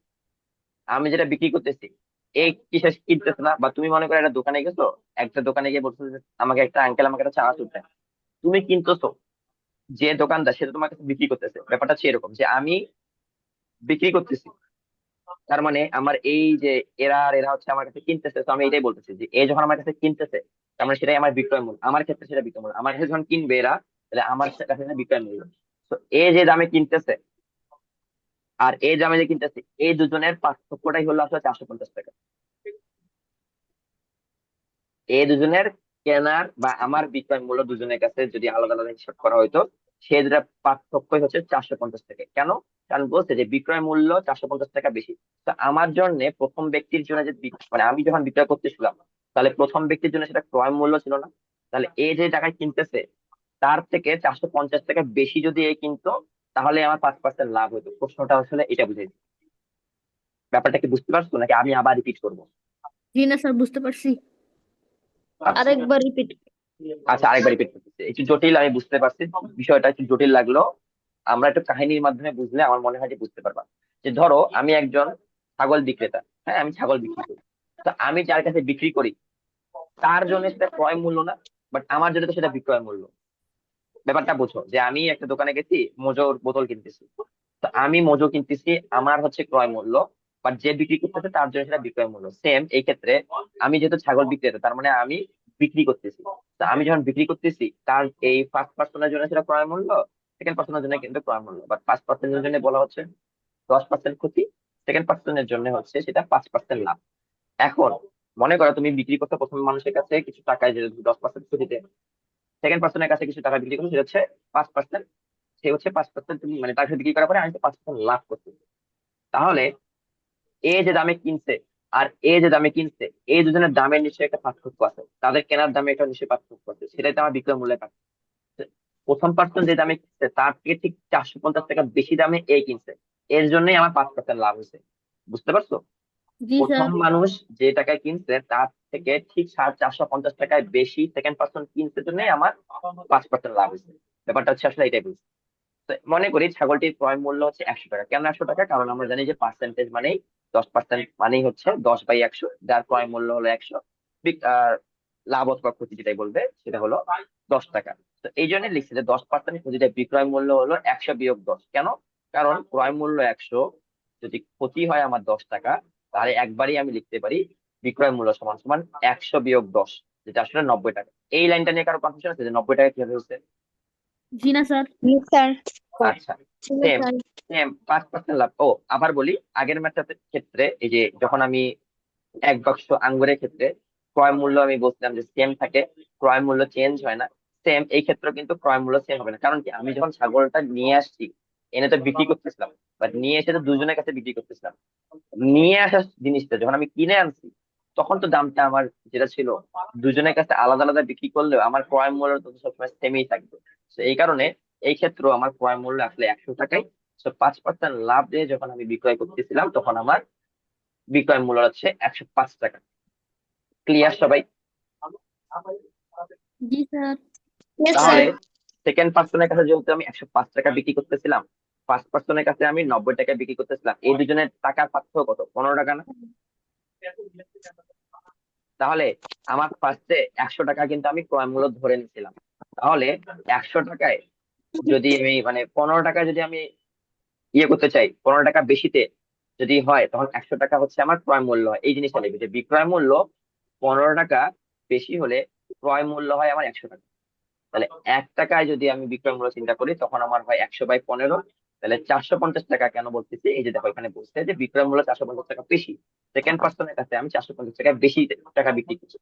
এই কিসে কিনতেছে না। বা তুমি মনে করো একটা দোকানে গেছো, একটা দোকানে গিয়ে বলছো যে আমাকে একটা আঙ্কেল আমাকে একটা চানাচুর দেন, তুমি কিনতেছো, যে দোকানদার সেটা তোমার কাছে বিক্রি করতেছে। ব্যাপারটা হচ্ছে এরকম যে আমি বিক্রি করতেছি, তার মানে আমার এই যে এরা হচ্ছে আমার কাছে কিনতেছে। তো আমি এটাই বলতেছি যে এ যখন আমার কাছে কিনতেছে, তার মানে সেটাই আমার বিক্রয় মূল্য। আমার ক্ষেত্রে সেটা বিক্রয় মূল্য। আমার কাছে যখন কিনবে এরা, তাহলে আমার কাছে সেটা বিক্রয় মূল্য। তো এ যে দামে কিনতেছে আর এ দামে যে কিনতেছে, এই দুজনের পার্থক্যটাই হলো আসলে 450 টাকা। এই দুজনের কেনার বা আমার বিক্রয় মূল্য দুজনের কাছে যদি আলাদা আলাদা হিসাব করা হয়তো, সে দুটা পার্থক্য হচ্ছে 450 টাকা। কেন? কারণ বলছে যে বিক্রয় মূল্য 450 টাকা বেশি। তো আমার জন্য প্রথম ব্যক্তির জন্য যে মানে আমি যখন বিক্রয় করতেছিলাম, তাহলে প্রথম ব্যক্তির জন্য সেটা ক্রয় মূল্য ছিল না। তাহলে এ যে টাকায় কিনতেছে তার থেকে 450 টাকা বেশি যদি এ কিনতো, তাহলে আমার 5% লাভ হতো। প্রশ্নটা আসলে এটা বুঝাই। ব্যাপারটা কি বুঝতে পারছো নাকি আমি আবার রিপিট করবো? জি না স্যার, বুঝতে পারছি। আচ্ছা, আরেকবার রিপিট। আচ্ছা আরেকবার রিপিট করতেছি, একটু জটিল আমি বুঝতে পারছি, বিষয়টা একটু জটিল লাগলো। আমরা একটু কাহিনীর মাধ্যমে বুঝলে আমার মনে হয় যে বুঝতে পারবা। যে ধরো আমি একজন ছাগল বিক্রেতা, হ্যাঁ আমি ছাগল বিক্রি করি। তো আমি যার কাছে বিক্রি করি তার জন্য সেটা ক্রয় মূল্য না, বাট আমার জন্য তো সেটা বিক্রয় মূল্য। ব্যাপারটা বুঝো যে আমি একটা দোকানে গেছি, মোজোর বোতল কিনতেছি। তো আমি মোজো কিনতেছি, আমার হচ্ছে ক্রয় মূল্য। বাট যে বিক্রি করতেছে তার জন্য সেটা বিক্রয় মূল্য। সেম এই ক্ষেত্রে আমি যেহেতু ছাগল বিক্রেতা, তার মানে আমি বিক্রি করতেছি। তো আমি যখন বিক্রি করতেছি, তার এই ফার্স্ট পার্সনের জন্য সেটা ক্রয় মূল্য, সেকেন্ড পার্সনের জন্য কিন্তু ক্রয় মূল্য। বাট ফার্স্ট পার্সনের জন্য বলা হচ্ছে 10% ক্ষতি, সেকেন্ড পার্সনের জন্য হচ্ছে সেটা 5% লাভ। এখন মনে করো তুমি বিক্রি করতে প্রথম মানুষের কাছে কিছু টাকায়, যে 10% ক্ষতিতে, সেকেন্ড পার্সনের কাছে কিছু টাকা বিক্রি করছো, সেটা হচ্ছে 5%। সে হচ্ছে 5%, তুমি মানে তার সাথে বিক্রি করার পরে আমি তো 5% লাভ করছি। তাহলে এ যে দামে কিনছে আর এ যে দামে কিনছে, এই দুজনের দামের নিশ্চয়ই একটা পার্থক্য আছে, তাদের কেনার দামে একটা নিশ্চয়ই পার্থক্য আছে, সেটাই তো আমার বিক্রয় মূল্যে পার্থক্য। প্রথম পার্সন যে দামে কিনছে তার থেকে ঠিক 450 টাকা বেশি দামে এ কিনছে, এর জন্যই আমার 5% লাভ হয়েছে। বুঝতে পারছো? জি প্রথম স্যার। মানুষ যে টাকায় কিনছে তার থেকে ঠিক 450 টাকায় বেশি সেকেন্ড পার্সন কিনছে জন্যই আমার 5% লাভ হয়েছে। ব্যাপারটা হচ্ছে আসলে এটাই বুঝছি। তো মনে করি ছাগলটির ক্রয় মূল্য হচ্ছে 100 টাকা। কেন 100 টাকা? কারণ আমরা জানি যে পার্সেন্টেজ মানেই 10% মানেই হচ্ছে 10/100, যার ক্রয় মূল্য হলো 100। আর লাভ অথবা ক্ষতি যেটাই বলবে সেটা হলো 10 টাকা। তো এই জন্য লিখছে যে 10% ক্ষতিটা বিক্রয় মূল্য হলো 100 - 10। কেন? কারণ ক্রয় মূল্য 100, যদি ক্ষতি হয় আমার 10 টাকা, তাহলে একবারই আমি লিখতে পারি বিক্রয় মূল্য সমান সমান 100 - 10, যেটা আসলে 90 টাকা। এই লাইনটা নিয়ে কারো কনফিউশন আছে যে 90 টাকা কিভাবে হচ্ছে? জি না স্যার। স্যার আচ্ছা, সেম সেম 5% লাভ। ও আবার বলি, আগের ম্যাথটার ক্ষেত্রে এই যে যখন আমি 1 বাক্স আঙ্গুরের ক্ষেত্রে ক্রয় মূল্য আমি বলছিলাম যে সেম থাকে, ক্রয় মূল্য চেঞ্জ হয় না। সেম এই ক্ষেত্রে কিন্তু ক্রয় মূল্য সেম হবে না। কারণ কি, আমি যখন ছাগলটা নিয়ে আসছি, এনে তো বিক্রি করতেছিলাম, বাট নিয়ে এসে তো দুজনের কাছে বিক্রি করতেছিলাম। নিয়ে আসা জিনিসটা যখন আমি কিনে আনছি, তখন তো দামটা আমার যেটা ছিল, দুজনের কাছে আলাদা আলাদা বিক্রি করলেও আমার ক্রয় মূল্য তো সবসময় সেমই থাকবে। তো এই কারণে এই ক্ষেত্রে আমার ক্রয় মূল্য আসলে 100 টাকাই। তো 5% লাভ দিয়ে যখন আমি বিক্রয় করতেছিলাম, তখন আমার বিক্রয় মূল্য হচ্ছে 105 টাকা। ক্লিয়ার সবাই? জি স্যার। Yes sir. তাহলে সেকেন্ড পার্সনের কাছে যেহেতু আমি 105 টাকা বিক্রি করতেছিলাম, ফার্স্ট পার্সনের কাছে আমি 90 টাকা বিক্রি করতেছিলাম, এই দুজনের টাকার পার্থক্য কত? 15 টাকা না? তাহলে আমার ফার্স্টে 100 টাকা কিন্তু আমি ক্রয় মূল্য ধরে নিছিলাম। তাহলে 100 টাকায় যদি আমি মানে 15 টাকা যদি আমি ইয়ে করতে চাই, 15 টাকা বেশিতে যদি হয়, তখন 100 টাকা হচ্ছে আমার ক্রয় মূল্য হয়। এই জিনিসটা লিখবে যে বিক্রয় মূল্য 15 টাকা বেশি হলে ক্রয় মূল্য হয় আমার 100 টাকা। তাহলে 1 টাকায় যদি আমি বিক্রয় মূল্য চিন্তা করি, তখন আমার হয় 100/15। তাহলে 450 টাকা কেন বলতেছি? এই যে দেখো এখানে বলছে যে বিক্রয় মূল্য 450 টাকা বেশি, সেকেন্ড পার্সনের কাছে আমি 450 টাকা বেশি টাকা বিক্রি করছি।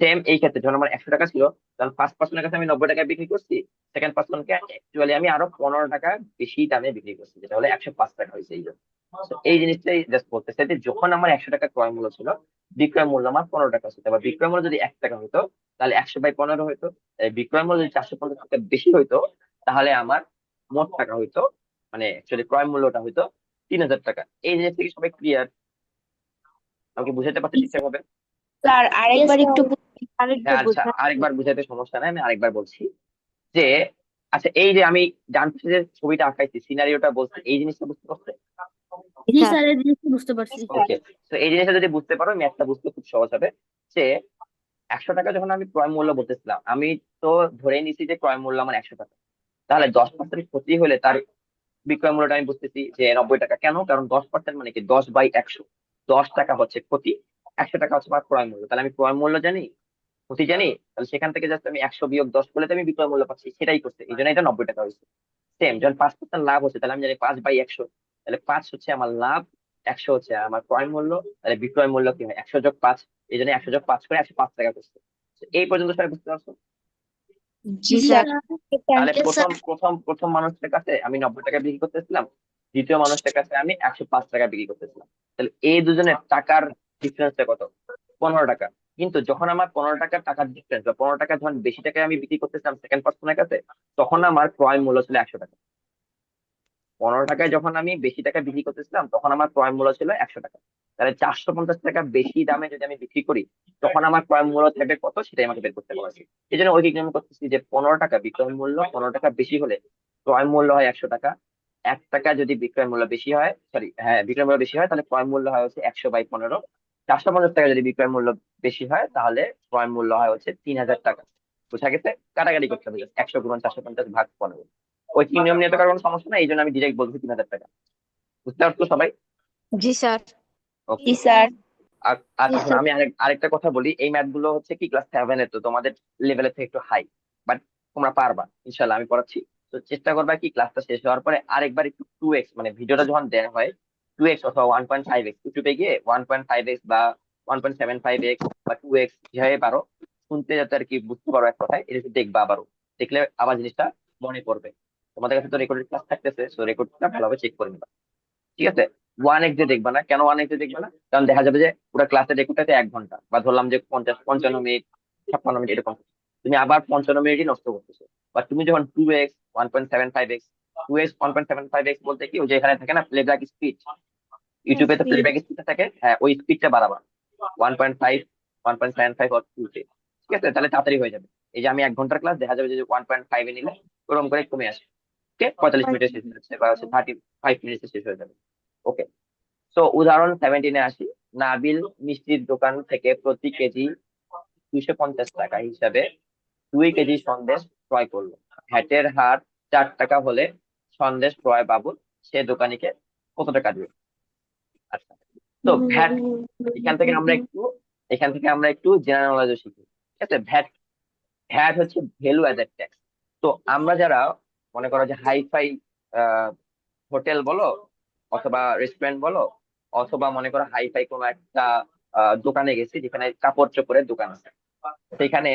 সেম এই ক্ষেত্রে যখন আমার 100 টাকা ছিল, তখন ফার্স্ট পার্সনের কাছে আমি 90 টাকায় বিক্রি করছি, সেকেন্ড পার্সনকে অ্যাকচুয়ালি আমি আরো 15 টাকা বেশি দামে বিক্রি করছি, যেটা হলো 105 টাকা হয়েছে। এই জন্য So, এই জিনিসটাই জাস্ট বলতেছে যে যখন আমার 100 টাকা ক্রয় মূল্য ছিল, বিক্রয় মূল্য আমার 15 টাকা ছিল। বা বিক্রয় মূল্য যদি 1 টাকা হতো, তাহলে 100/15 হইতো। বিক্রয় মূল্য যদি 450 টাকা বেশি হইতো, তাহলে আমার মোট টাকা হইতো, মানে অ্যাকচুয়ালি ক্রয় মূল্যটা হইতো 3000 টাকা। এই জিনিস থেকে সবাই ক্লিয়ার? আমাকে বুঝাতে পারছি ঠিকঠাক ভাবে? স্যার ইয়েস আরেকবার স্যার। একটু আরেকটু হ্যাঁ, আচ্ছা, বোঝা। আরেকবার বুঝাতে সমস্যা নাই, আমি আরেকবার বলছি যে, আচ্ছা এই যে আমি ডান পাশে যে ছবিটা আঁকাইছি, সিনারিওটা বলছি, এই জিনিসটা বুঝতে পারছো? জি হ্যাঁ। স্যার, এই জিনিসটা বুঝতে পারছি। ওকে। তো এই জিনিসটা যদি বুঝতে পারো, ম্যাথটা বুঝতে খুব সহজ হবে। যে 100 টাকা যখন আমি ক্রয় মূল্য বলতেছিলাম, আমি তো ধরে নিছি যে ক্রয় মূল্য আমার 100 টাকা। তাহলে 10% ক্ষতি হলে তার বিক্রয় মূল্যটা আমি বুঝতেছি যে 90 টাকা। কেন? কারণ 10% মানে কি, 10/100। 10 টাকা হচ্ছে ক্ষতি, 100 টাকা হচ্ছে আমার ক্রয় মূল্য। তাহলে আমি ক্রয় মূল্য জানি, ক্ষতি জানি। তাহলে সেখান থেকে জাস্ট আমি 100 - 10 করলে তো আমি বিক্রয় মূল্য পাচ্ছি, সেটাই করছে, এই জন্য এটা 90 টাকা হয়েছে। সেম যখন 5% লাভ হচ্ছে, তাহলে আমি জানি 5/100। তাহলে 5 হচ্ছে আমার লাভ, 100 হচ্ছে আমার ক্রয় মূল্য। তাহলে বিক্রয় মূল্য কি হয়? 100 + 5। এই জন্য 100 + 5 করে 105 টাকা করছে। তো এই পর্যন্ত সবাই বুঝতে পারছো? জি জি স্যার। স্যার। তাহলে ইয়েস প্রথম স্যার। প্রথম প্রথম মানুষটার কাছে আমি 90 টাকা বিক্রি করতেছিলাম, দ্বিতীয় মানুষটার কাছে আমি 105 টাকা বিক্রি করতেছিলাম। তাহলে এই দুজনের টাকার ডিফারেন্সটা কত? 15 টাকা। কিন্তু যখন আমার 15 টাকা টাকার ডিফারেন্স, বা 15 টাকা যখন বেশি টাকায় আমি বিক্রি করতেছিলাম সেকেন্ড পার্সনের কাছে, তখন আমার ক্রয় মূল্য ছিল 100 টাকা। 15 টাকায় যখন আমি বেশি টাকা বিক্রি করতেছিলাম, তখন আমার ক্রয় মূল্য ছিল 100 টাকা। তাহলে 450 টাকা বেশি দামে যদি আমি বিক্রি করি, তখন আমার ক্রয় মূল্য থাকবে কত, সেটাই আমাকে বের করতে বলেছে। এই জন্য ঐকিক নিয়ম করতেছি যে 15 টাকা বিক্রয় মূল্য, 15 টাকা বেশি হলে ক্রয় মূল্য হয় 100 টাকা। 1 টাকা যদি বিক্রয় মূল্য বেশি হয়, সরি হ্যাঁ, বিক্রয় মূল্য বেশি হয়, তাহলে ক্রয় মূল্য হয় হচ্ছে 100/15। 450 টাকা যদি বিক্রয় মূল্য বেশি হয়, তাহলে ক্রয় মূল্য হয় হচ্ছে 3000 টাকা। বুঝা গেছে? কাটাকাটি করতে হবে, 100 × 450 = 15। ওই তিন নিয়ম নিয়ে তো কারো কোনো সমস্যা নাই, এই জন্য আমি ডিরেক্ট বলছি 3000 টাকা। বুঝতে পারছো সবাই? জি স্যার। ওকে। জি স্যার। আচ্ছা জি শোনো, স্যার। আমি আরেকটা কথা বলি। এই ম্যাথ গুলো হচ্ছে কি ক্লাস 7 এর, তো তোমাদের লেভেলের থেকে একটু হাই, বাট তোমরা পারবা ইনশাল্লাহ, আমি পড়াচ্ছি। তো চেষ্টা করবা কি ক্লাসটা শেষ হওয়ার পরে আরেকবার একটু 2x, মানে ভিডিওটা যখন দেওয়া হয় 2x অথবা 1.5x, ইউটিউবে গিয়ে 1.5x বা 1.75x বা 2x যেভাবে পারো শুনতে, যাতে আর কি বুঝতে পারো এক কথায়, এটা একটু দেখবা আবারও। দেখলে আবার জিনিসটা মনে পড়বে। তোমাদের কাছে তো রেকর্ডেড ক্লাস থাকতেছে, তো রেকর্ডটা ভালোভাবে চেক করে নিবা। ঠিক আছে। 1x দিয়ে দেখবা না, কেন 1x দিয়ে দেখবা না? কারণ দেখা যাবে যে পুরো ক্লাসের রেকর্ডটাতে 1 ঘন্টা, বা ধরলাম যে 55 মিনিট, 56 মিনিট এরকম, তুমি আবার 55 মিনিটই নষ্ট করতেছো। বা তুমি যখন 2x, 1.75x, 1.75x বলতে কি, ওই যে এখানে থাকে না প্লেব্যাক স্পিড, ইউটিউবে তো স্পিড। প্লেব্যাক স্পিডটা থাকে, হ্যাঁ ওই স্পিডটা বাড়াবা 1.5, 1.75 অর 2-তে। ঠিক আছে, তাহলে তাড়াতাড়ি হয়ে যাবে। এই যে আমি 1 ঘন্টার ক্লাস, দেখা যাবে যে 1.5 এ নিলে ওরকম করে কমে আসে। ওকে, 45 মিনিটে শেষ হয়ে যাচ্ছে, বা হচ্ছে 35 মিনিটে শেষ হয়ে যাবে। ওকে। তো উদাহরণ 17-এ আসি। নাবিল মিষ্টির দোকান থেকে প্রতি কেজি 250 টাকা হিসাবে 2 কেজি সন্দেশ ক্রয় করলো। ভ্যাটের হার 4 টাকা হলে সন্দেশ ক্রয় বাবদ সে দোকানিকে কত টাকা দিবে? আচ্ছা, তো ভ্যাট, এখান থেকে আমরা একটু জেনারেল নলেজ শিখি। ঠিক আছে। ভ্যাট, হচ্ছে ভ্যালু অ্যাডেড ট্যাক্স। তো আমরা যারা মনে করো যে হাইফাই হোটেল বলো অথবা রেস্টুরেন্ট বলো, অথবা মনে করো হাইফাই কোনো একটা দোকানে গেছি যেখানে কাপড় চোপড়ের দোকান আছে, সেখানে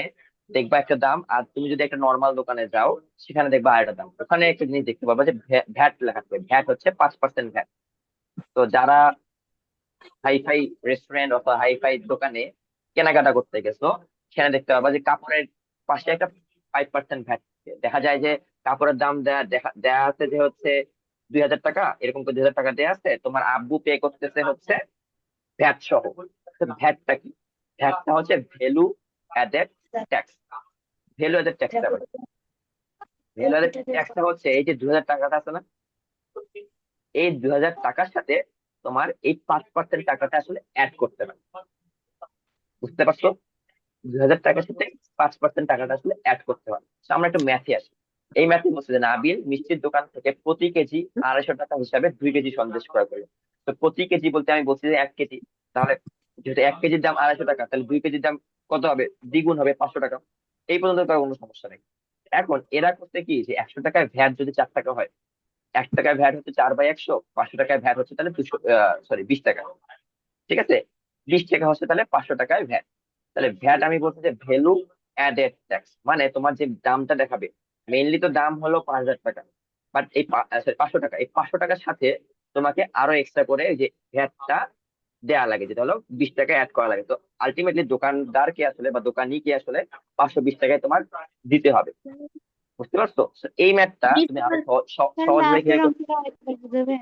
দেখবা একটা দাম, আর তুমি যদি একটা নর্মাল দোকানে যাও সেখানে দেখবা আরেকটা দাম। ওখানে একটা জিনিস দেখতে পাবা যে ভ্যাট লেখা থাকবে, ভ্যাট হচ্ছে 5% ভ্যাট। তো যারা হাইফাই রেস্টুরেন্ট অথবা হাইফাই দোকানে কেনাকাটা করতে গেছো, সেখানে দেখতে পাবা যে কাপড়ের পাশে একটা 5% ভ্যাট। দেখা যায় যে কাপড়ের দাম দেয়া আছে যে হচ্ছে 2,000 টাকা, এরকম করে 2,000 টাকা দেয়া আছে, তোমার আব্বু পে করতেছে হচ্ছে ভ্যাট সহ। ভ্যাটটা কি? ভ্যাটটা হচ্ছে value added tax. Value added ট্যাক্সটা আবার কি? ভ্যালু অ্যাডেড ট্যাক্সটা হচ্ছে এই যে 2,000 টাকাটা আছে না, এই 2,000 টাকার সাথে তোমার এই 5% টাকাটা আসলে অ্যাড করতে হবে। বুঝতে পারছো? 2,000 টাকার সাথে 5% টাকাটা আসলে অ্যাড করতে হয়। তো আমরা একটু ম্যাথে আসি। এই ম্যাথে বলছে যে নাবিল মিষ্টির দোকান থেকে প্রতি কেজি 250 টাকা হিসাবে 2 কেজি সন্দেশ ক্রয় করলো। তো প্রতি কেজি বলতে আমি বলছি যে 1 কেজি। তাহলে যেহেতু 1 কেজির দাম 250 টাকা, তাহলে 2 কেজির দাম কত হবে? দ্বিগুণ হবে, 500 টাকা। এই পর্যন্ত তার কোনো সমস্যা নেই। এখন এরা করতে কি, যে 100 টাকায় ভ্যাট যদি 4 টাকা হয়, 1 টাকায় ভ্যাট হচ্ছে 4/100, 500 টাকায় ভ্যাট হচ্ছে তাহলে 200, সরি 20 টাকা। ঠিক আছে, 20 টাকা হচ্ছে তাহলে 500 টাকায় ভ্যাট। তাহলে ভ্যাট আমি বলছি যে ভ্যালু অ্যাডেড ট্যাক্স, মানে তোমার যে দামটা দেখাবে, মেইনলি তো দাম হলো 5,000 টাকা, বাট এই 500 টাকা, এই 500 টাকার সাথে তোমাকে আরো এক্সট্রা করে এই যে ভ্যাটটা দেয়া লাগে, যেটা হলো 20 টাকা অ্যাড করা লাগে। তো আলটিমেটলি দোকানদার কে আসলে বা দোকানি কে আসলে 520 টাকায় তোমার দিতে হবে। বুঝতে পারছো? So, এই ম্যাথটা জি তুমি আরো স্যার। স্যার সহজ ভাবে লাস্টের কিভাবে করতে? অঙ্কটা আরেকবার বুঝাবেন?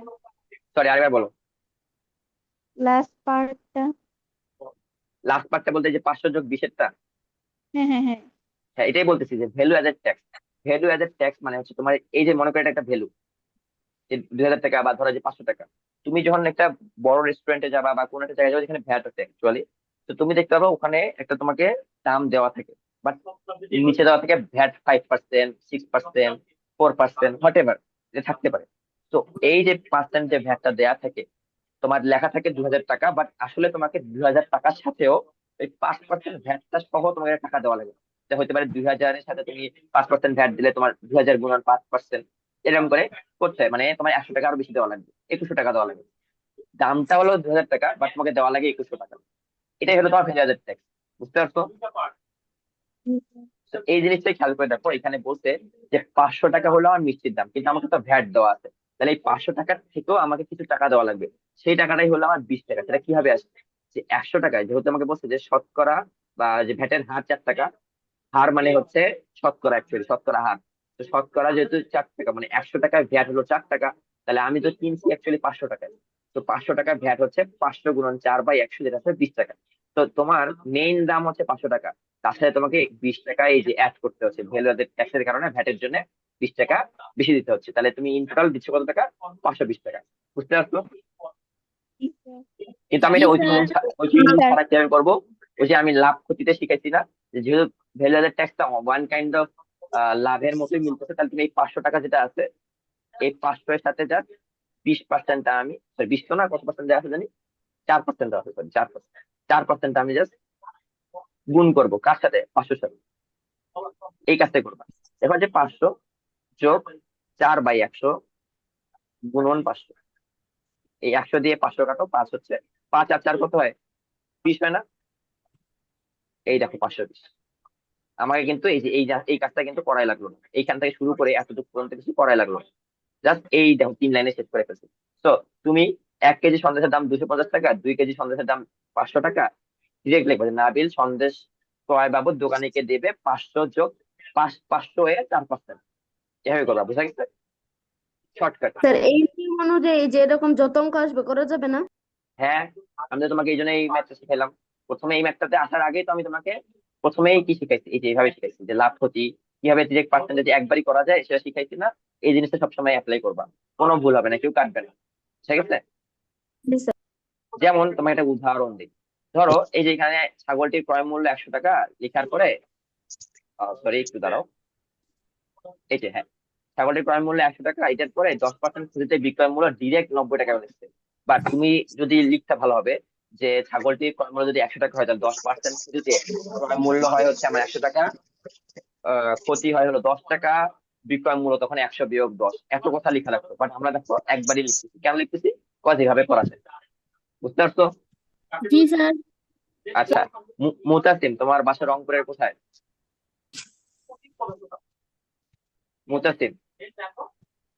সরি, আরেকবার বলো। লাস্ট পার্টটা। লাস্ট পার্টটা বলতে যে 500 যোগ 20-এরটা। হ্যাঁ হ্যাঁ হ্যাঁ। হ্যাঁ, এটাই বলতেছি যে value added tax. Value added tax মানে হচ্ছে তোমার এই যে মনে করো এটা একটা ভ্যালু, যে 2,000 টাকা বা ধরো যে 500 টাকা। তুমি যখন একটা বড় রেস্টুরেন্টে যাবা বা কোনো একটা জায়গায় যাবে যেখানে ভ্যাট আছে অ্যাকচুয়ালি, তো তুমি দেখতে পাবে ওখানে একটা তোমাকে দাম দেওয়া থাকে, বাট নিচে দেওয়া থাকে ভ্যাট 5%, 6%, 4%, হোয়াট এভার থাকতে পারে। তো এই যে পার্সেন্ট যে ভ্যাটটা দেওয়া থাকে, তোমার লেখা থাকে 2,000 টাকা, বাট আসলে তোমাকে 2,000 টাকার সাথেও এই 5% ভ্যাটটা সহ তোমাকে টাকা দেওয়া লাগে। এটা হতে পারে 2,000-এর সাথে তুমি 5% ভ্যাট দিলে তোমার 2,000 গুণন 5%, এরকম করে করতে হয়। মানে তোমার 100 টাকা আরো বেশি দেওয়া লাগবে, 2,100 টাকা দেওয়া লাগবে। দামটা হলো 2,000 টাকা, বাট তোমাকে দেওয়া লাগে 2,100 টাকা। এটাই হলো তোমার ভ্যালু ট্যাক্স। বুঝতে পারছো? জি স্যার। তো এই জিনিসটাই খেয়াল করে দেখো, এখানে বলছে যে 500 টাকা হলো আমার মিষ্টির দাম, কিন্তু আমাকে তো ভ্যাট দেওয়া আছে, তাহলে এই 500 টাকার থেকেও আমাকে কিছু টাকা দেওয়া লাগবে। সেই টাকাটাই হলো আমার 20 টাকা। সেটা কিভাবে আসবে? যে 100 টাকায় যেহেতু আমাকে বলছে যে শতকরা বা যে ভ্যাটের হার 4 টাকা, হার মানে হচ্ছে শতকরা, অ্যাকচুয়ালি শতকরা হার। তো শতকরা যেহেতু 4 টাকা, মানে 100 টাকায় ভ্যাট হলো 4 টাকা, তাহলে আমি তো কিনছি অ্যাকচুয়ালি 500 টাকায়। তো 500 টাকা ভ্যাট হচ্ছে 500 গুণন 4/100, যেটা হচ্ছে 20 টাকা। তো তোমার মেইন দাম হচ্ছে 500 টাকা, তার সাথে তোমাকে 20 টাকা এই যে অ্যাড করতে হচ্ছে ভ্যালু ট্যাক্সের কারণে, ভ্যাটের জন্য 20 টাকা বেশি দিতে হচ্ছে। তাহলে তুমি ইন টোটাল দিচ্ছ কত টাকা? 520 টাকা। বুঝতে পারছো? জি স্যার। কিন্তু আমি জি এটা স্যার। ওই জি সিস্টেম স্যার। ছাড়া কিভাবে করবো? ওই যে আমি লাভ ক্ষতিতে শিখাইছি না, যে যেহেতু ভ্যালু অ্যাডেড ট্যাক্সটা ওয়ান কাইন্ড অফ লাভের মতোই মিলতেছে, তাহলে তুমি এই 500 টাকা যেটা আছে, এই 500 এর সাথে যা 20%, আমি সরি 20 তো না, কত পার্সেন্ট দেওয়া আছে জানি, 4% আছে, সরি 4%। 4% আমি জাস্ট গুণ করবো কার সাথে? 500 সাথে। এই কাজটাই করবা। দেখো যে 500 যোগ 4/100 গুণন 500। এই 100 দিয়ে 500 কাটো, 5 হচ্ছে 5 আর 4 কত হয়? 20 হয় না? এই দেখো 520। আমাকে কিন্তু এই যে এই কাজটা কিন্তু করাই লাগলো না, এইখান থেকে শুরু করে এতটুকু পর্যন্ত কিছু করাই লাগলো না। জাস্ট এই দেখো 3 লাইনে শেষ করে ফেলছি। তো তুমি 1 কেজি সন্দেশের দাম 250 টাকা, 2 কেজি সন্দেশের দাম 500 টাকা, ডিরেক্ট লিখবে যে নাবিল সন্দেশ ক্রয় বাবদ দোকানিকে দেবে 500 যোগ 500 এ 4%। এভাবে করবা, বুঝা গেছে? শর্টকাট। স্যার এই নিয়ম অনুযায়ী যে এরকম যত অঙ্ক আসবে করা যাবে না? হ্যাঁ, আমি তো তোমাকে এই জন্য এই ম্যাথটা শিখাইলাম। প্রথমে এই ম্যাথটাতে আসার আগেই তো আমি তোমাকে প্রথমেই কি শিখাইছি, এই যে এইভাবে শিখাইছি যে লাভ ক্ষতি কিভাবে ডিরেক্ট পার্সেন্টেজ একবারই করা যায় সেটা শিখাইছি না? এই জিনিসটা সবসময় অ্যাপ্লাই করবা, কোনো ভুল হবে না, কেউ কাটবে না। ঠিক আছে? জি স্যার। যেমন তোমাকে একটা উদাহরণ দিই। ধরো এই যে এখানে ছাগলটির ক্রয় মূল্য 100 টাকা লেখার পরে, সরি একটু দাঁড়াও, এই যে হ্যাঁ, ছাগলটির ক্রয় মূল্য 100 টাকা, এটার পরে 10% খুঁজেতে বিক্রয় মূল্য ডিরেক্ট 90 টাকা লিখছে। বাট তুমি যদি লিখতে ভালো হবে যে ছাগলটির ক্রয় মূল্য যদি 100 টাকা হয়, তাহলে 10% খুঁজেতে ক্রয় মূল্য হয় হচ্ছে আমার 100 টাকা, ক্ষতি হয় হলো 10 টাকা, বিক্রয় মূল্য তখন 100 বিয়োগ 10। এত কথা লেখা লাগতো, বাট আমরা দেখো একবারই লিখতেছি। কেন লিখতেছি? কজ এভাবে করা যায়। বুঝতে পারছো? জি স্যার। আচ্ছা, মুতাসিম তোমার বাসা রংপুরের কোথায়? মুতাসিম,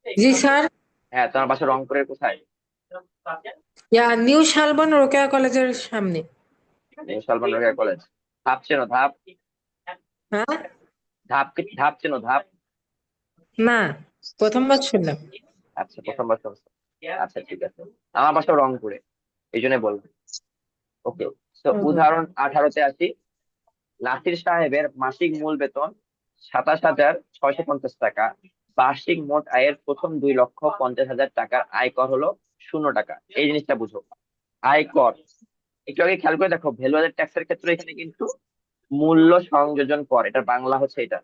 জি স্যার। হ্যাঁ তোমার বাসা রংপুরের কোথায়? নিউ শালবন রোকেয়া কলেজের সামনে। সালমান রোকেয়া কলেজ। ধাপ চেনো? ধাপ, হ্যাঁ, ধাপ চেনো? ধাপ। না, প্রথমবার শুনলাম। আচ্ছা, প্রথমবার শুনছো। আচ্ছা ঠিক আছে, আমার বাসা রংপুরে, এই জন্য বললাম। ওকে, তো হুম। উদাহরণ 18-তে আসি। নাসির সাহেবের মাসিক মূল বেতন 27,650 টাকা। বার্ষিক মোট আয়ের প্রথম 2,50,000 টাকার আয়কর হলো 0 টাকা। এই জিনিসটা বুঝো, আয়কর। একটু আগে খেয়াল করে দেখো, ভ্যালু অ্যাডেড ট্যাক্সের ক্ষেত্রে এখানে কিন্তু মূল্য সংযোজন কর, এটা বাংলা হচ্ছে এটা।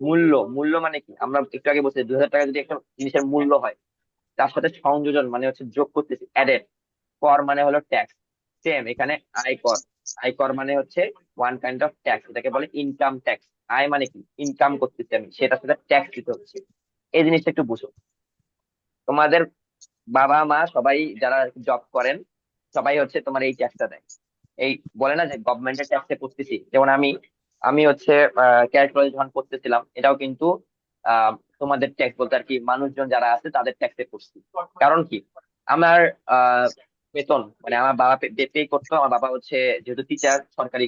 মূল্য, মূল্য মানে কি? আমরা একটু আগে বলছি 2,000 টাকা যদি একটা জিনিসের মূল্য হয়, তার সাথে সংযোজন মানে হচ্ছে যোগ করতেছি, অ্যাডেড। কর মানে হলো ট্যাক্স। সেম এখানে আয়কর। আয়কর মানে হচ্ছে ওয়ান কাইন্ড অফ ট্যাক্স, এটাকে বলে ইনকাম ট্যাক্স। আয় মানে কি? ইনকাম করতেছি আমি, সেটার সাথে ট্যাক্স দিতে হচ্ছে। এই জিনিসটা একটু বুঝো। তোমাদের বাবা মা সবাই যারা জব করেন, সবাই হচ্ছে তোমার এই ট্যাক্সটা দেয়। এই বলে না যে গভর্নমেন্টের ট্যাক্সে করতেছি, যেমন আমি আমি হচ্ছে ক্যারেট কলেজ যখন করতেছিলাম, এটাও কিন্তু আহ তোমাদের ট্যাক্স বলতে আর কি মানুষজন যারা আছে তাদের ট্যাক্সে করছি। কারণ কি? আমার বেতন মানে আমার বাবা পে করতো। আমার বাবা হচ্ছে যেহেতু টিচার, সরকারি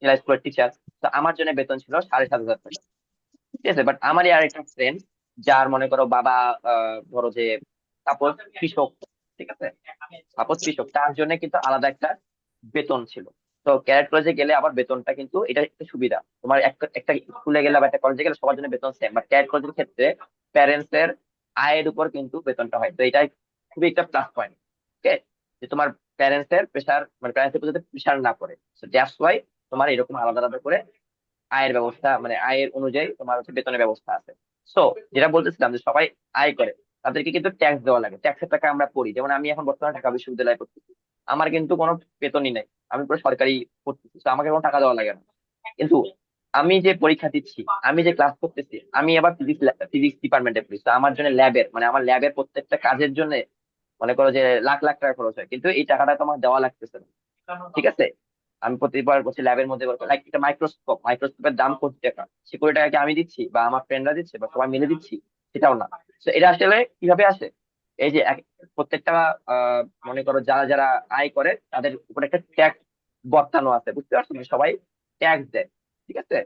জেলা স্কুলের টিচার, তো আমার জন্য বেতন ছিল 7,500 টাকা। ঠিক আছে, বাট আমারই আর একটা ফ্রেন্ড, যার মনে করো বাবা ধরো যে সাপোজ কৃষক, ঠিক আছে, সাপোজ কৃষক, তার জন্য কিন্তু আলাদা একটা বেতন ছিল। তো ক্যারেট কলেজে গেলে আবার বেতনটা কিন্তু এটা একটা সুবিধা, তোমার একটা একটা স্কুলে গেলে বা একটা কলেজে গেলে সবার জন্য বেতন সেম, বাট ক্যারেট কলেজের ক্ষেত্রে প্যারেন্টস এর আয়ের উপর কিন্তু বেতনটা হয়। তো এটাই খুবই একটা প্লাস পয়েন্ট। ওকে, যে তোমার প্যারেন্টস এর প্রেশার, মানে প্যারেন্টস এর উপর যাতে প্রেশার না পড়ে, সো দ্যাটস ওয়াই তোমার এরকম আলাদা আলাদা করে আয়ের ব্যবস্থা, মানে আয়ের অনুযায়ী তোমার হচ্ছে বেতনের ব্যবস্থা আছে। সো যেটা বলতেছিলাম যে সবাই আয় করে, তাদেরকে কিন্তু ট্যাক্স দেওয়া লাগে। ট্যাক্সের টাকা আমরা পড়ি, যেমন আমি এখন বর্তমানে ঢাকা বিশ্ববিদ্যালয়ে পড়তেছি, আমার কিন্তু কোনো বেতনই নাই, আমি পুরো সরকারি পড়তেছি, তো আমাকে কোনো টাকা দেওয়া লাগে না। কিন্তু আমি যে পরীক্ষা দিচ্ছি, আমি যে ক্লাস করতেছি, আমি আবার ফিজিক্স ডিপার্টমেন্টে পড়ি, তো আমার জন্য ল্যাবের, মানে আমার ল্যাবের প্রত্যেকটা কাজের জন্য মনে করো যে লাখ লাখ টাকা খরচ হয়, কিন্তু এই টাকাটা তোমার দেওয়া লাগতেছে না। ঠিক আছে, আমি প্রতিবার বলছি ল্যাবের মধ্যে লাইক একটা মাইক্রোস্কোপের দাম কোটি টাকা, সে কোটি টাকা কি আমি দিচ্ছি বা আমার ফ্রেন্ডরা দিচ্ছে বা সবাই মিলে দিচ্ছি? সেটাও না। তো এটা আসলে কিভাবে আসে? এই যে প্রত্যেকটা মনে করো যারা যারা আয় করে তাদের উপর একটা ট্যাক্স বর্তানো আছে, বুঝতে পারছো? মানে সবাই ট্যাক্স দেয়। ঠিক আছে,